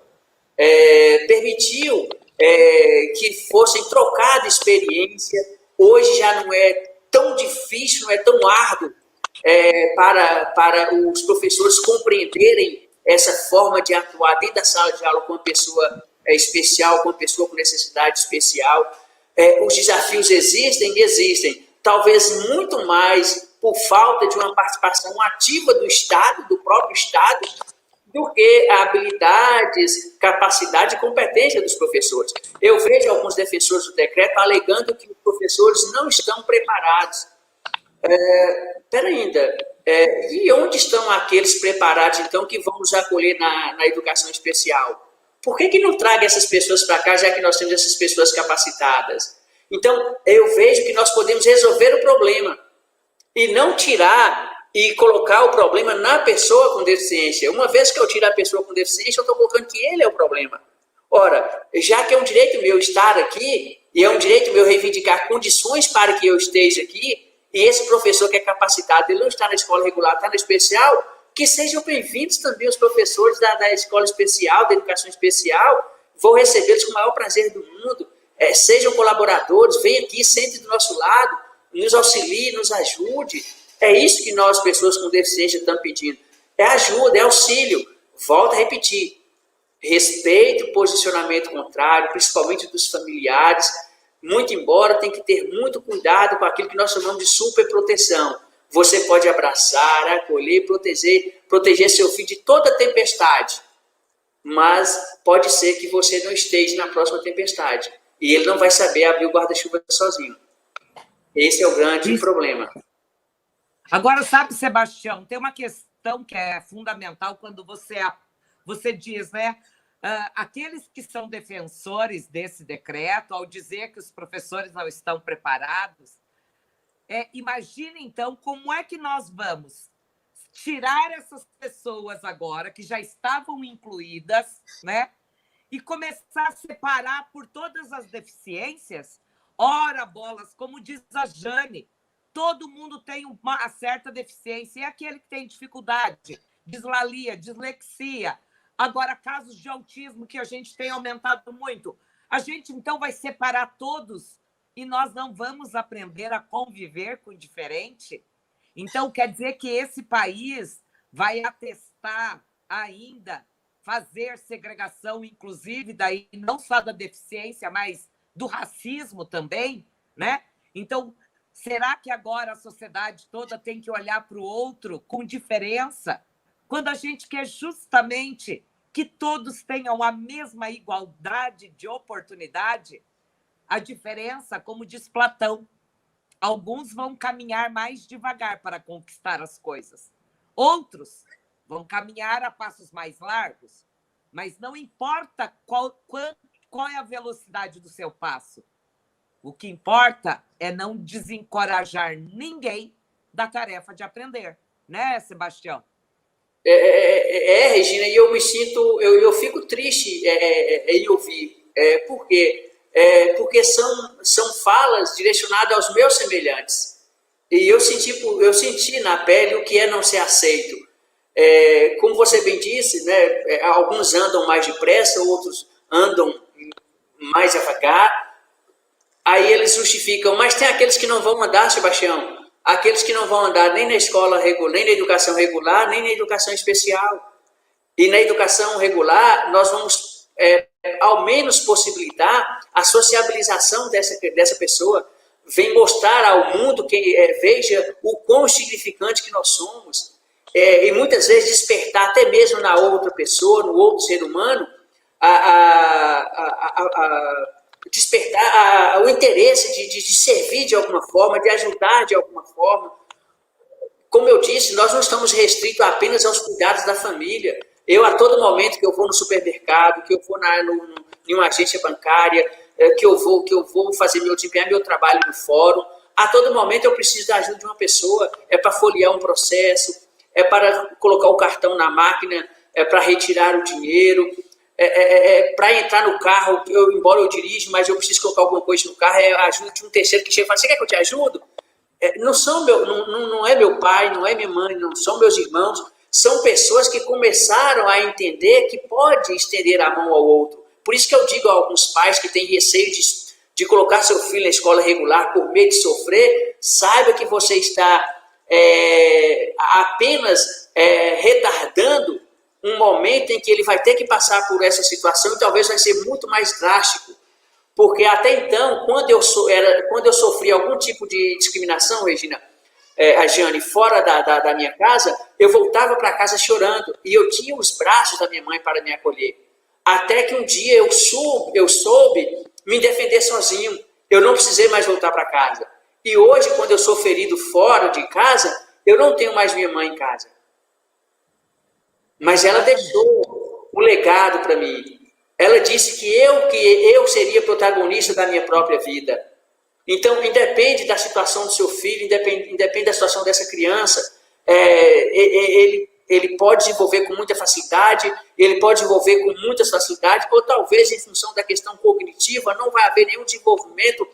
Speaker 4: permitiu que fossem trocadas experiência. Hoje já não é tão difícil, não é tão árduo para os professores compreenderem essa forma de atuar dentro da sala de aula com uma pessoa especial, com uma pessoa com necessidade especial. Os desafios existem, talvez muito mais por falta de uma participação ativa do Estado, do próprio Estado, do que habilidades, capacidade e competência dos professores. Eu vejo alguns defensores do decreto alegando que os professores não estão preparados. Espera ainda, e onde estão aqueles preparados, então, que vão nos acolher na educação especial? Por que não traga essas pessoas para cá, já que nós temos essas pessoas capacitadas? Então, eu vejo que nós podemos resolver o problema e não tirar e colocar o problema na pessoa com deficiência. Uma vez que eu tiro a pessoa com deficiência, eu estou colocando que ele é o problema. Ora, já que é um direito meu estar aqui, e é um direito meu reivindicar condições para que eu esteja aqui, e esse professor que é capacitado, ele não está na escola regular, está na especial, que sejam bem-vindos também os professores da escola especial, da educação especial, vou recebê-los com o maior prazer do mundo, sejam colaboradores, venham aqui, sentem do nosso lado, nos auxilie, nos ajude. É isso que nós, pessoas com deficiência, estamos pedindo. É ajuda, é auxílio. Volto a repetir, respeito o posicionamento contrário, principalmente dos familiares, muito embora tem que ter muito cuidado com aquilo que nós chamamos de superproteção. Você pode abraçar, acolher, proteger seu filho de toda tempestade, mas pode ser que você não esteja na próxima tempestade e ele não vai saber abrir o guarda-chuva sozinho. Esse é o grande problema.
Speaker 2: Agora, sabe, Sebastião, tem uma questão que é fundamental quando você diz, né? Aqueles que são defensores desse decreto, ao dizer que os professores não estão preparados, imagine, então, como é que nós vamos tirar essas pessoas agora, que já estavam incluídas, né, e começar a separar por todas as deficiências? Ora, bolas, como diz a Jane, todo mundo tem uma certa deficiência, e aquele que tem dificuldade, dislalia, dislexia, agora casos de autismo que a gente tem aumentado muito, a gente então vai separar todos e nós não vamos aprender a conviver com o diferente? Então, quer dizer que esse país vai atestar ainda fazer segregação, inclusive, daí não só da deficiência, mas do racismo também, né? Então, será que agora a sociedade toda tem que olhar para o outro com diferença, quando a gente quer justamente que todos tenham a mesma igualdade de oportunidade? A diferença, como diz Platão, alguns vão caminhar mais devagar para conquistar as coisas. Outros vão caminhar a passos mais largos, mas não importa qual é a velocidade do seu passo. O que importa é não desencorajar ninguém da tarefa de aprender. Né, Sebastião?
Speaker 4: Regina, e eu me sinto, eu fico triste em ouvir. Por quê? Porque são falas direcionadas aos meus semelhantes. E eu senti na pele o que é não ser aceito. Como você bem disse, né, alguns andam mais depressa, outros andam mais devagar. Aí eles justificam, mas tem aqueles que não vão andar, Sebastião. Aqueles que não vão andar nem na escola regular, nem na educação regular, nem na educação especial. E na educação regular, nós vamos ao menos possibilitar a sociabilização dessa pessoa, vem mostrar ao mundo que veja o quão significante que nós somos, e muitas vezes despertar até mesmo na outra pessoa, no outro ser humano, despertar o interesse de servir de alguma forma, de ajudar de alguma forma. Como eu disse, nós não estamos restritos apenas aos cuidados da família. Eu, a todo momento que eu vou no supermercado, que eu vou em uma agência bancária, que eu vou desempenhar meu trabalho no fórum, a todo momento eu preciso da ajuda de uma pessoa. É para folhear um processo, é para colocar o cartão na máquina, é para retirar o dinheiro, para entrar no carro, embora eu dirija, mas eu preciso colocar alguma coisa no carro, é a ajuda de um terceiro que chega e fala, você quer que eu te ajude? Não é meu pai, não é minha mãe, não são meus irmãos, são pessoas que começaram a entender que pode estender a mão ao outro. Por isso que eu digo a alguns pais que têm receio de colocar seu filho na escola regular por medo de sofrer, saiba que você está apenas retardando um momento em que ele vai ter que passar por essa situação e talvez vai ser muito mais drástico. Porque até então, quando eu sofri algum tipo de discriminação, Regina, a Jane, fora da minha casa, eu voltava para casa chorando e eu tinha os braços da minha mãe para me acolher. Até que um dia eu soube me defender sozinho. Eu não precisei mais voltar para casa. E hoje, quando eu sou ferido fora de casa, eu não tenho mais minha mãe em casa. Mas ela deixou um legado para mim. Ela disse que eu seria protagonista da minha própria vida. Então, independe da situação do seu filho, independe da situação dessa criança, ele pode desenvolver com muita facilidade, ele pode desenvolver com muitas facilidades, ou talvez em função da questão cognitiva, não vai haver nenhum desenvolvimento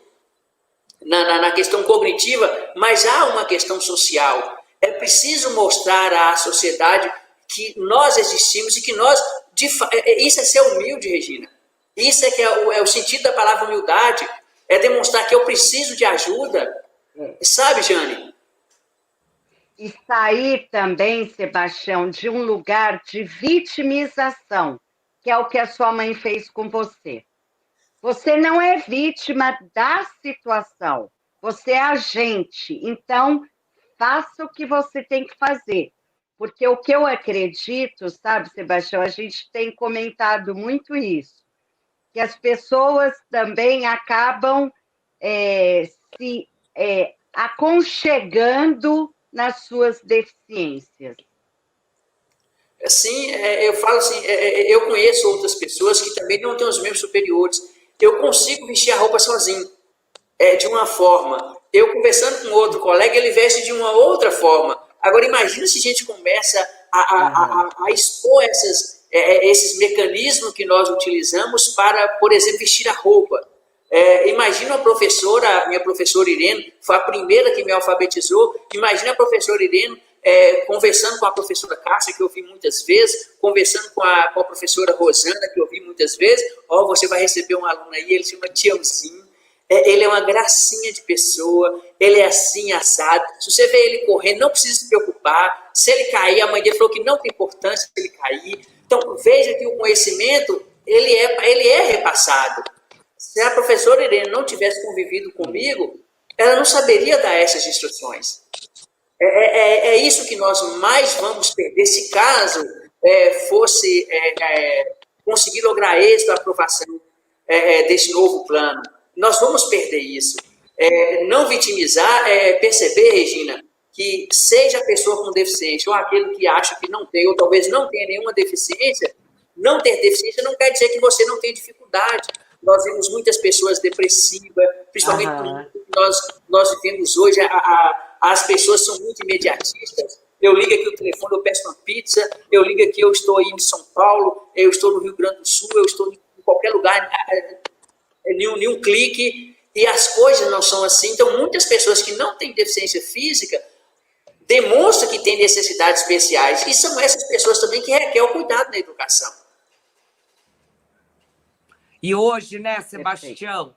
Speaker 4: na questão cognitiva, mas há uma questão social. É preciso mostrar à sociedade que nós existimos e que nós... Isso é ser humilde, Regina. Isso que é o sentido da palavra humildade, é demonstrar que eu preciso de ajuda. Sabe, Jane?
Speaker 3: E sair também, Sebastião, de um lugar de vitimização, que é o que a sua mãe fez com você. Você não é vítima da situação, você é agente. Então, faça o que você tem que fazer. Porque o que eu acredito, sabe, Sebastião, a gente tem comentado muito isso, que as pessoas também acabam se aconchegando nas suas deficiências.
Speaker 4: Sim, eu falo assim, eu conheço outras pessoas que também não têm os membros superiores. Eu consigo vestir a roupa sozinho, de uma forma. Eu conversando com outro colega, ele veste de uma outra forma. Agora, imagina se a gente começa a expor esses mecanismos que nós utilizamos para, por exemplo, vestir a roupa. Imagina a minha professora Irene, foi a primeira que me alfabetizou. Imagina a professora Irene conversando com a professora Cássia, que eu vi muitas vezes, conversando com a professora Rosana, que eu vi muitas vezes. Você vai receber um aluno aí, ele se chama Tiãozinho. Ele é uma gracinha de pessoa, ele é assim, assado. Se você vê ele correndo, não precisa se preocupar. Se ele cair, a mãe dele falou que não tem importância se ele cair. Então, veja que o conhecimento, ele é repassado. Se a professora Irene não tivesse convivido comigo, ela não saberia dar essas instruções. É isso que nós mais vamos perder, se caso fosse conseguir lograr êxito a aprovação desse novo plano. Nós vamos perder isso. Não vitimizar, perceber, Regina, que seja a pessoa com deficiência ou aquele que acha que não tem, ou talvez não tenha nenhuma deficiência, não ter deficiência não quer dizer que você não tem dificuldade. Nós vemos muitas pessoas depressivas, principalmente nós vivemos hoje, as pessoas são muito imediatistas. Eu ligo aqui o telefone, eu peço uma pizza, eu ligo aqui, eu estou aí em São Paulo, eu estou no Rio Grande do Sul, eu estou em qualquer lugar, em um clique, e as coisas não são assim. Então, muitas pessoas que não têm deficiência física demonstram que têm necessidades especiais, e são essas pessoas também que requerem o cuidado na educação.
Speaker 2: E hoje, né, Sebastião,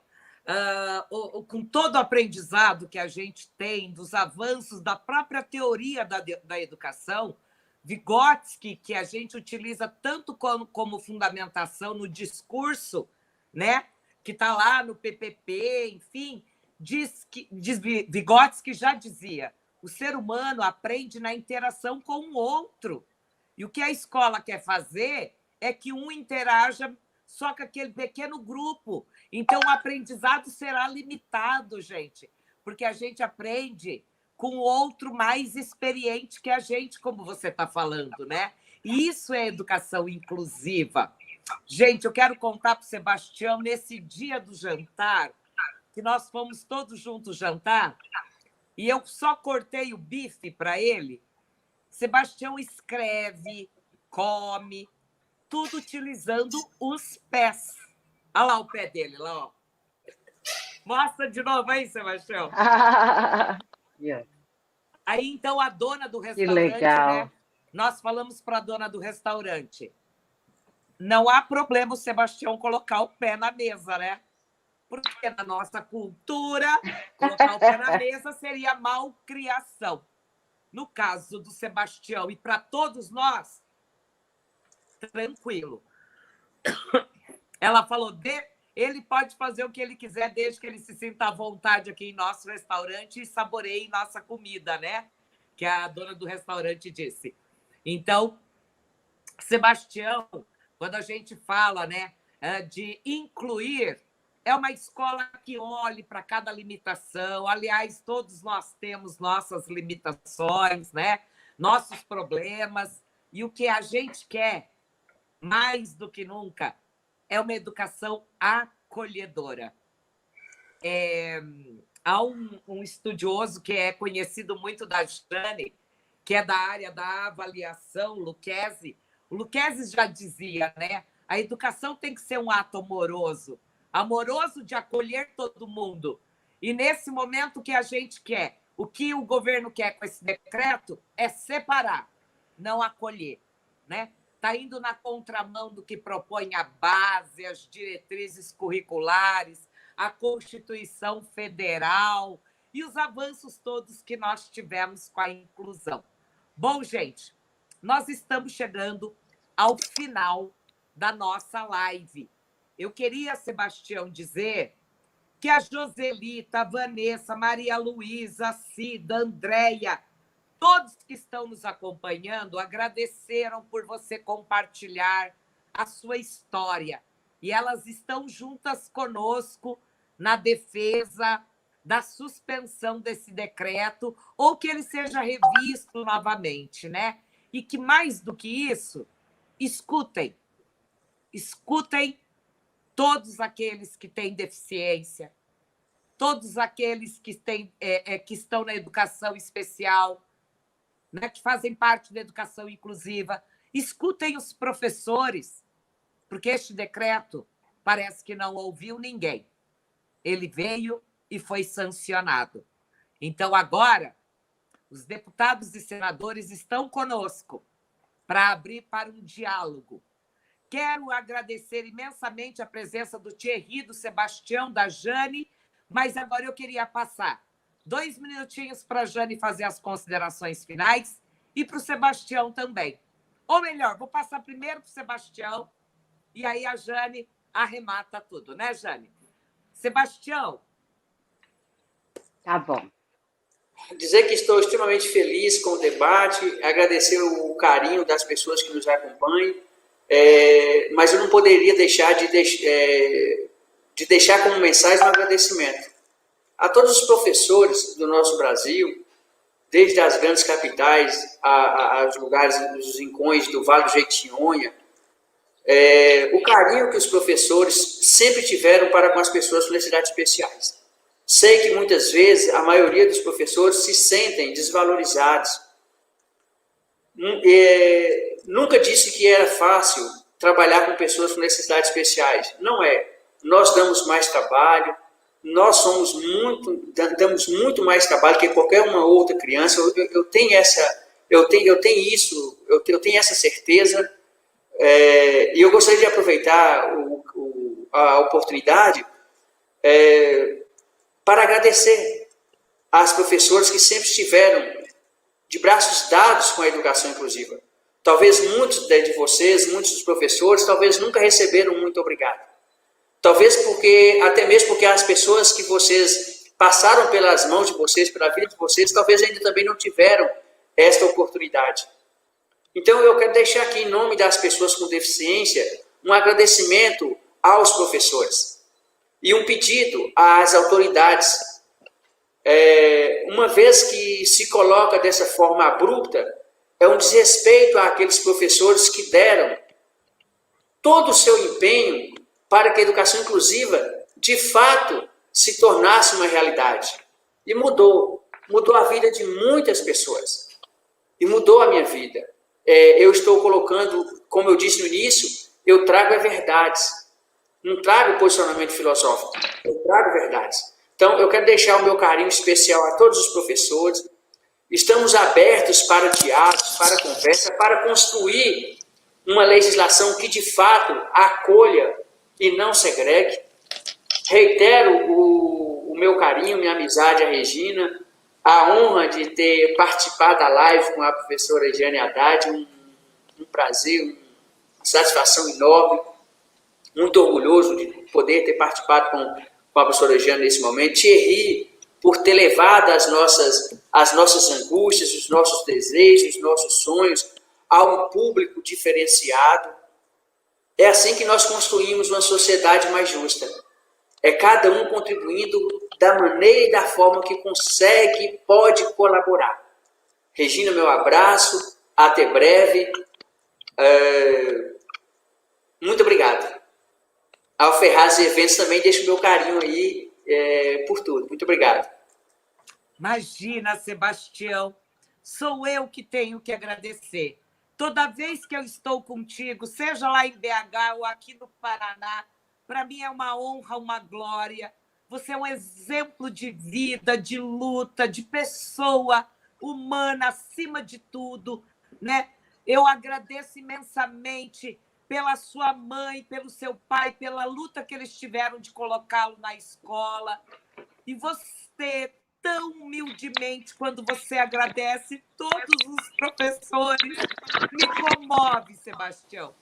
Speaker 2: com todo o aprendizado que a gente tem dos avanços da própria teoria da educação, Vygotsky, que a gente utiliza tanto como fundamentação no discurso, né, que está lá no PPP, enfim, Vygotsky já dizia, o ser humano aprende na interação com o outro. E o que a escola quer fazer é que um interaja só com aquele pequeno grupo. Então, o aprendizado será limitado, gente, porque a gente aprende com o outro mais experiente que a gente, como você está falando, né? E isso é educação inclusiva. Gente, eu quero contar para o Sebastião, nesse dia do jantar, que nós fomos todos juntos jantar, e eu só cortei o bife para ele. Sebastião escreve, come, tudo utilizando os pés. Olha lá o pé dele, lá, ó. Mostra de novo aí, Sebastião. Aí, então, a dona do restaurante, né? Nós falamos para a dona do restaurante, não há problema o Sebastião colocar o pé na mesa, né? Porque na nossa cultura, colocar o pé na mesa seria malcriação. No caso do Sebastião e para todos nós, tranquilo. Ela falou, ele pode fazer o que ele quiser, desde que ele se sinta à vontade aqui em nosso restaurante e saboreie nossa comida, né? Que a dona do restaurante disse. Então, Sebastião, quando a gente fala, né, de incluir, é uma escola que olhe para cada limitação. Aliás, todos nós temos nossas limitações, né? Nossos problemas. E o que a gente quer, mais do que nunca, é uma educação acolhedora. Há um estudioso que é conhecido muito da Jane, que é da área da avaliação, Lucchesi. O Lucchesi já dizia, né? A educação tem que ser um ato amoroso, amoroso de acolher todo mundo. E nesse momento, o que a gente quer, o que o governo quer com esse decreto é separar, não acolher, né? Está indo na contramão do que propõe a base, as diretrizes curriculares, a Constituição Federal e os avanços todos que nós tivemos com a inclusão. Bom, gente, nós estamos chegando ao final da nossa live. Eu queria, Sebastião, dizer que a Joselita, a Vanessa, Maria Luísa, a Cida, a Andréia, todos que estão nos acompanhando agradeceram por você compartilhar a sua história. E elas estão juntas conosco na defesa da suspensão desse decreto ou que ele seja revisto novamente, né? E que, mais do que isso, escutem todos aqueles que têm deficiência, todos aqueles que estão na educação especial, né, que fazem parte da educação inclusiva. Escutem os professores, porque este decreto parece que não ouviu ninguém. ele veio e foi sancionado. Então, agora, os deputados e senadores estão conosco para abrir para um diálogo. Quero agradecer imensamente a presença do Thierry, do Sebastião, da Jane, mas agora eu queria passar 2 minutinhos para a Jane fazer as considerações finais e para o Sebastião também. Ou melhor, vou passar primeiro para o Sebastião e aí a Jane arremata tudo, né, Jane? Sebastião.
Speaker 3: Tá bom.
Speaker 4: Dizer que estou extremamente feliz com o debate, agradecer o carinho das pessoas que nos acompanham, mas eu não poderia deixar de deixar como mensagem um agradecimento a todos os professores do nosso Brasil, desde as grandes capitais aos lugares, os rincões do Vale do Jequitinhonha, o carinho que os professores sempre tiveram para com as pessoas com necessidades especiais. Sei que muitas vezes a maioria dos professores se sentem desvalorizados. Nunca disse que era fácil trabalhar com pessoas com necessidades especiais. Não é. Nós damos mais trabalho, nós damos muito mais trabalho que qualquer uma outra criança. Eu tenho essa certeza. E eu gostaria de aproveitar a oportunidade para agradecer às professoras que sempre estiveram de braços dados com a educação inclusiva. Talvez muitos de vocês, muitos dos professores, talvez nunca receberam um muito obrigado. Talvez até mesmo porque as pessoas que vocês passaram pelas mãos de vocês, pela vida de vocês, talvez ainda também não tiveram esta oportunidade. Então, eu quero deixar aqui, em nome das pessoas com deficiência, um agradecimento aos professores e um pedido às autoridades. Uma vez que se coloca dessa forma abrupta, é um desrespeito àqueles professores que deram todo o seu empenho para que a educação inclusiva, de fato, se tornasse uma realidade. E mudou a vida de muitas pessoas. E mudou a minha vida. Eu estou colocando, como eu disse no início, eu trago verdades. Não trago posicionamento filosófico, eu trago verdades. Então, eu quero deixar o meu carinho especial a todos os professores. Estamos abertos para diálogos, para conversa, para construir uma legislação que, de fato, acolha e não segregue. Reitero o meu carinho, minha amizade à Regina, a honra de ter participado da live com a professora Jane Haddad, um prazer, uma satisfação enorme, muito orgulhoso de poder ter participado com a professora Jane nesse momento. Thierry, por ter levado as nossas angústias, os nossos desejos, os nossos sonhos a um público diferenciado. É assim que nós construímos uma sociedade mais justa. É cada um contribuindo da maneira e da forma que consegue e pode colaborar. Regina, meu abraço, até breve. Muito obrigado. Ao Ferraz Eventos também deixo o meu carinho aí por tudo. Muito obrigado.
Speaker 2: Imagina, Sebastião, sou eu que tenho que agradecer. Toda vez que eu estou contigo, seja lá em BH ou aqui no Paraná, para mim é uma honra, uma glória. Você é um exemplo de vida, de luta, de pessoa humana acima de tudo, né? Eu agradeço imensamente pela sua mãe, pelo seu pai, pela luta que eles tiveram de colocá-lo na escola. E você, tão humildemente, quando você agradece todos os professores, me comove, Sebastião.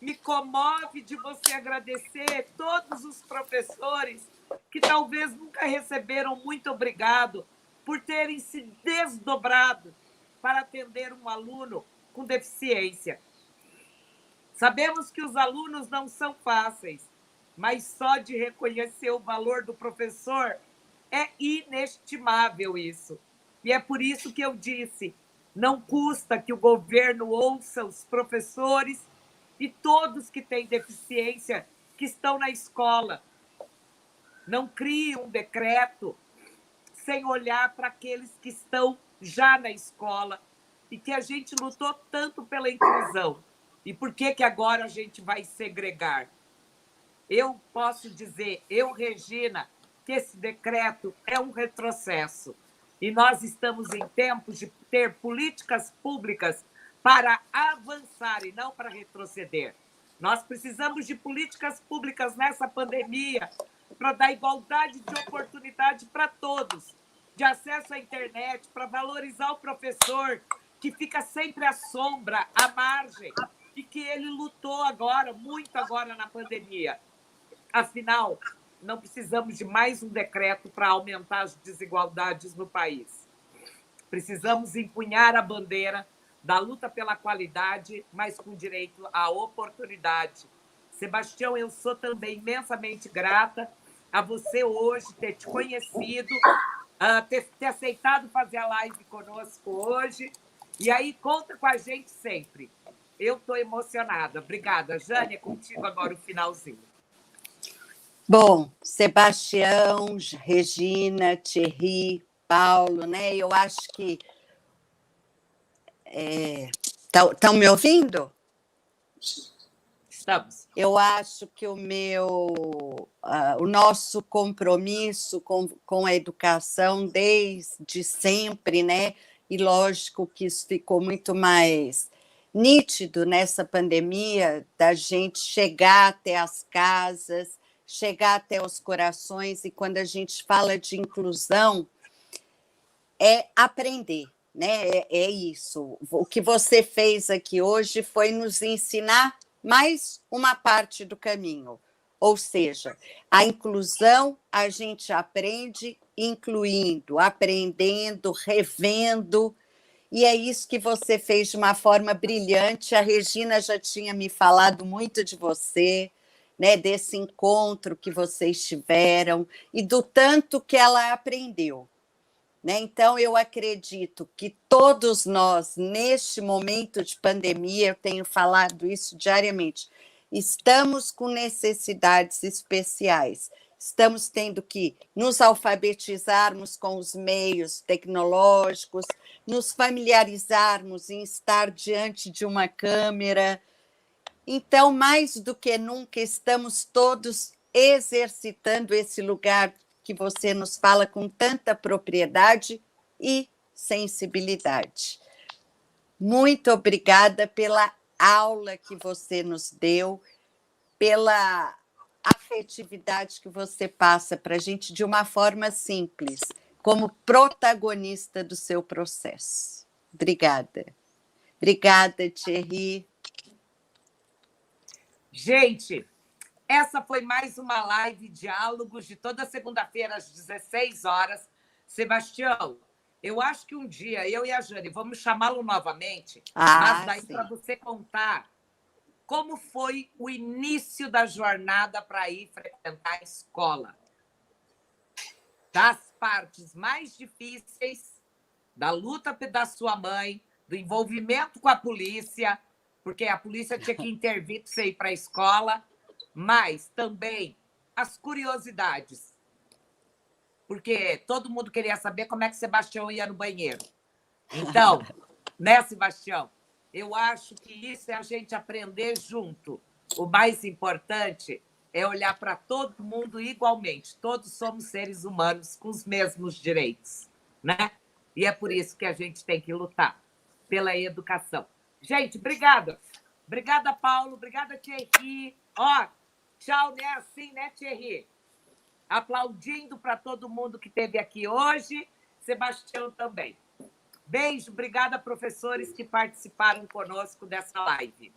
Speaker 2: Me comove de você agradecer todos os professores que talvez nunca receberam muito obrigado por terem se desdobrado para atender um aluno com deficiência. Sabemos que os alunos não são fáceis, mas só de reconhecer o valor do professor é inestimável isso. E é por isso que eu disse, não custa que o governo ouça os professores e todos que têm deficiência que estão na escola. Não crie um decreto sem olhar para aqueles que estão já na escola e que a gente lutou tanto pela inclusão. E por que agora a gente vai segregar? Eu posso dizer, eu, Regina, que esse decreto é um retrocesso. E nós estamos em tempos de ter políticas públicas para avançar e não para retroceder. Nós precisamos de políticas públicas nessa pandemia para dar igualdade de oportunidade para todos, de acesso à internet, para valorizar o professor, que fica sempre à sombra, à margem, e que ele lutou agora, muito agora na pandemia. Afinal, não precisamos de mais um decreto para aumentar as desigualdades no país. Precisamos empunhar a bandeira da luta pela qualidade, mas com direito à oportunidade. Sebastião, eu sou também imensamente grata a você hoje ter te conhecido, ter aceitado fazer a live conosco hoje. E aí, conta com a gente sempre. Eu estou emocionada. Obrigada. Jane, é contigo agora o finalzinho.
Speaker 3: Bom, Sebastião, Regina, Thierry, Paulo, né? Eu acho que... Estão me ouvindo?
Speaker 2: Estamos.
Speaker 3: Eu acho que o nosso compromisso com a educação desde sempre, né? E lógico que isso ficou muito mais nítido nessa pandemia, da gente chegar até as casas, chegar até os corações, e quando a gente fala de inclusão, é aprender, né? É isso. O que você fez aqui hoje foi nos ensinar mais uma parte do caminho, ou seja, a inclusão a gente aprende incluindo, aprendendo, revendo, e é isso que você fez de uma forma brilhante. A Regina já tinha me falado muito de você, né, desse encontro que vocês tiveram e do tanto que ela aprendeu. Né? Então, eu acredito que todos nós, neste momento de pandemia, eu tenho falado isso diariamente, estamos com necessidades especiais, estamos tendo que nos alfabetizarmos com os meios tecnológicos, nos familiarizarmos em estar diante de uma câmera. Então, mais do que nunca, estamos todos exercitando esse lugar que você nos fala com tanta propriedade e sensibilidade. Muito obrigada pela aula que você nos deu, pela afetividade que você passa para a gente de uma forma simples, como protagonista do seu processo. Obrigada. Obrigada, Thierry.
Speaker 2: Gente, essa foi mais uma live Diálogos de toda segunda-feira às 16 horas. Sebastião, eu acho que um dia eu e a Jane vamos chamá-lo novamente, mas daí para você contar como foi o início da jornada para ir frequentar a escola. Das partes mais difíceis, da luta da sua mãe, do envolvimento com a polícia, porque a polícia tinha que intervir para você ir para a escola, mas também as curiosidades, porque todo mundo queria saber como é que Sebastião ia no banheiro. Então, né, Sebastião? Eu acho que isso é a gente aprender junto. O mais importante é olhar para todo mundo igualmente. Todos somos seres humanos com os mesmos direitos, né? E é por isso que a gente tem que lutar pela educação. Gente, obrigada. Obrigada, Paulo. Obrigada, Thierry. Ó, tchau, né? Assim, né, Thierry? Aplaudindo para todo mundo que esteve aqui hoje. Sebastião também. Beijo. Obrigada, professores que participaram conosco dessa live.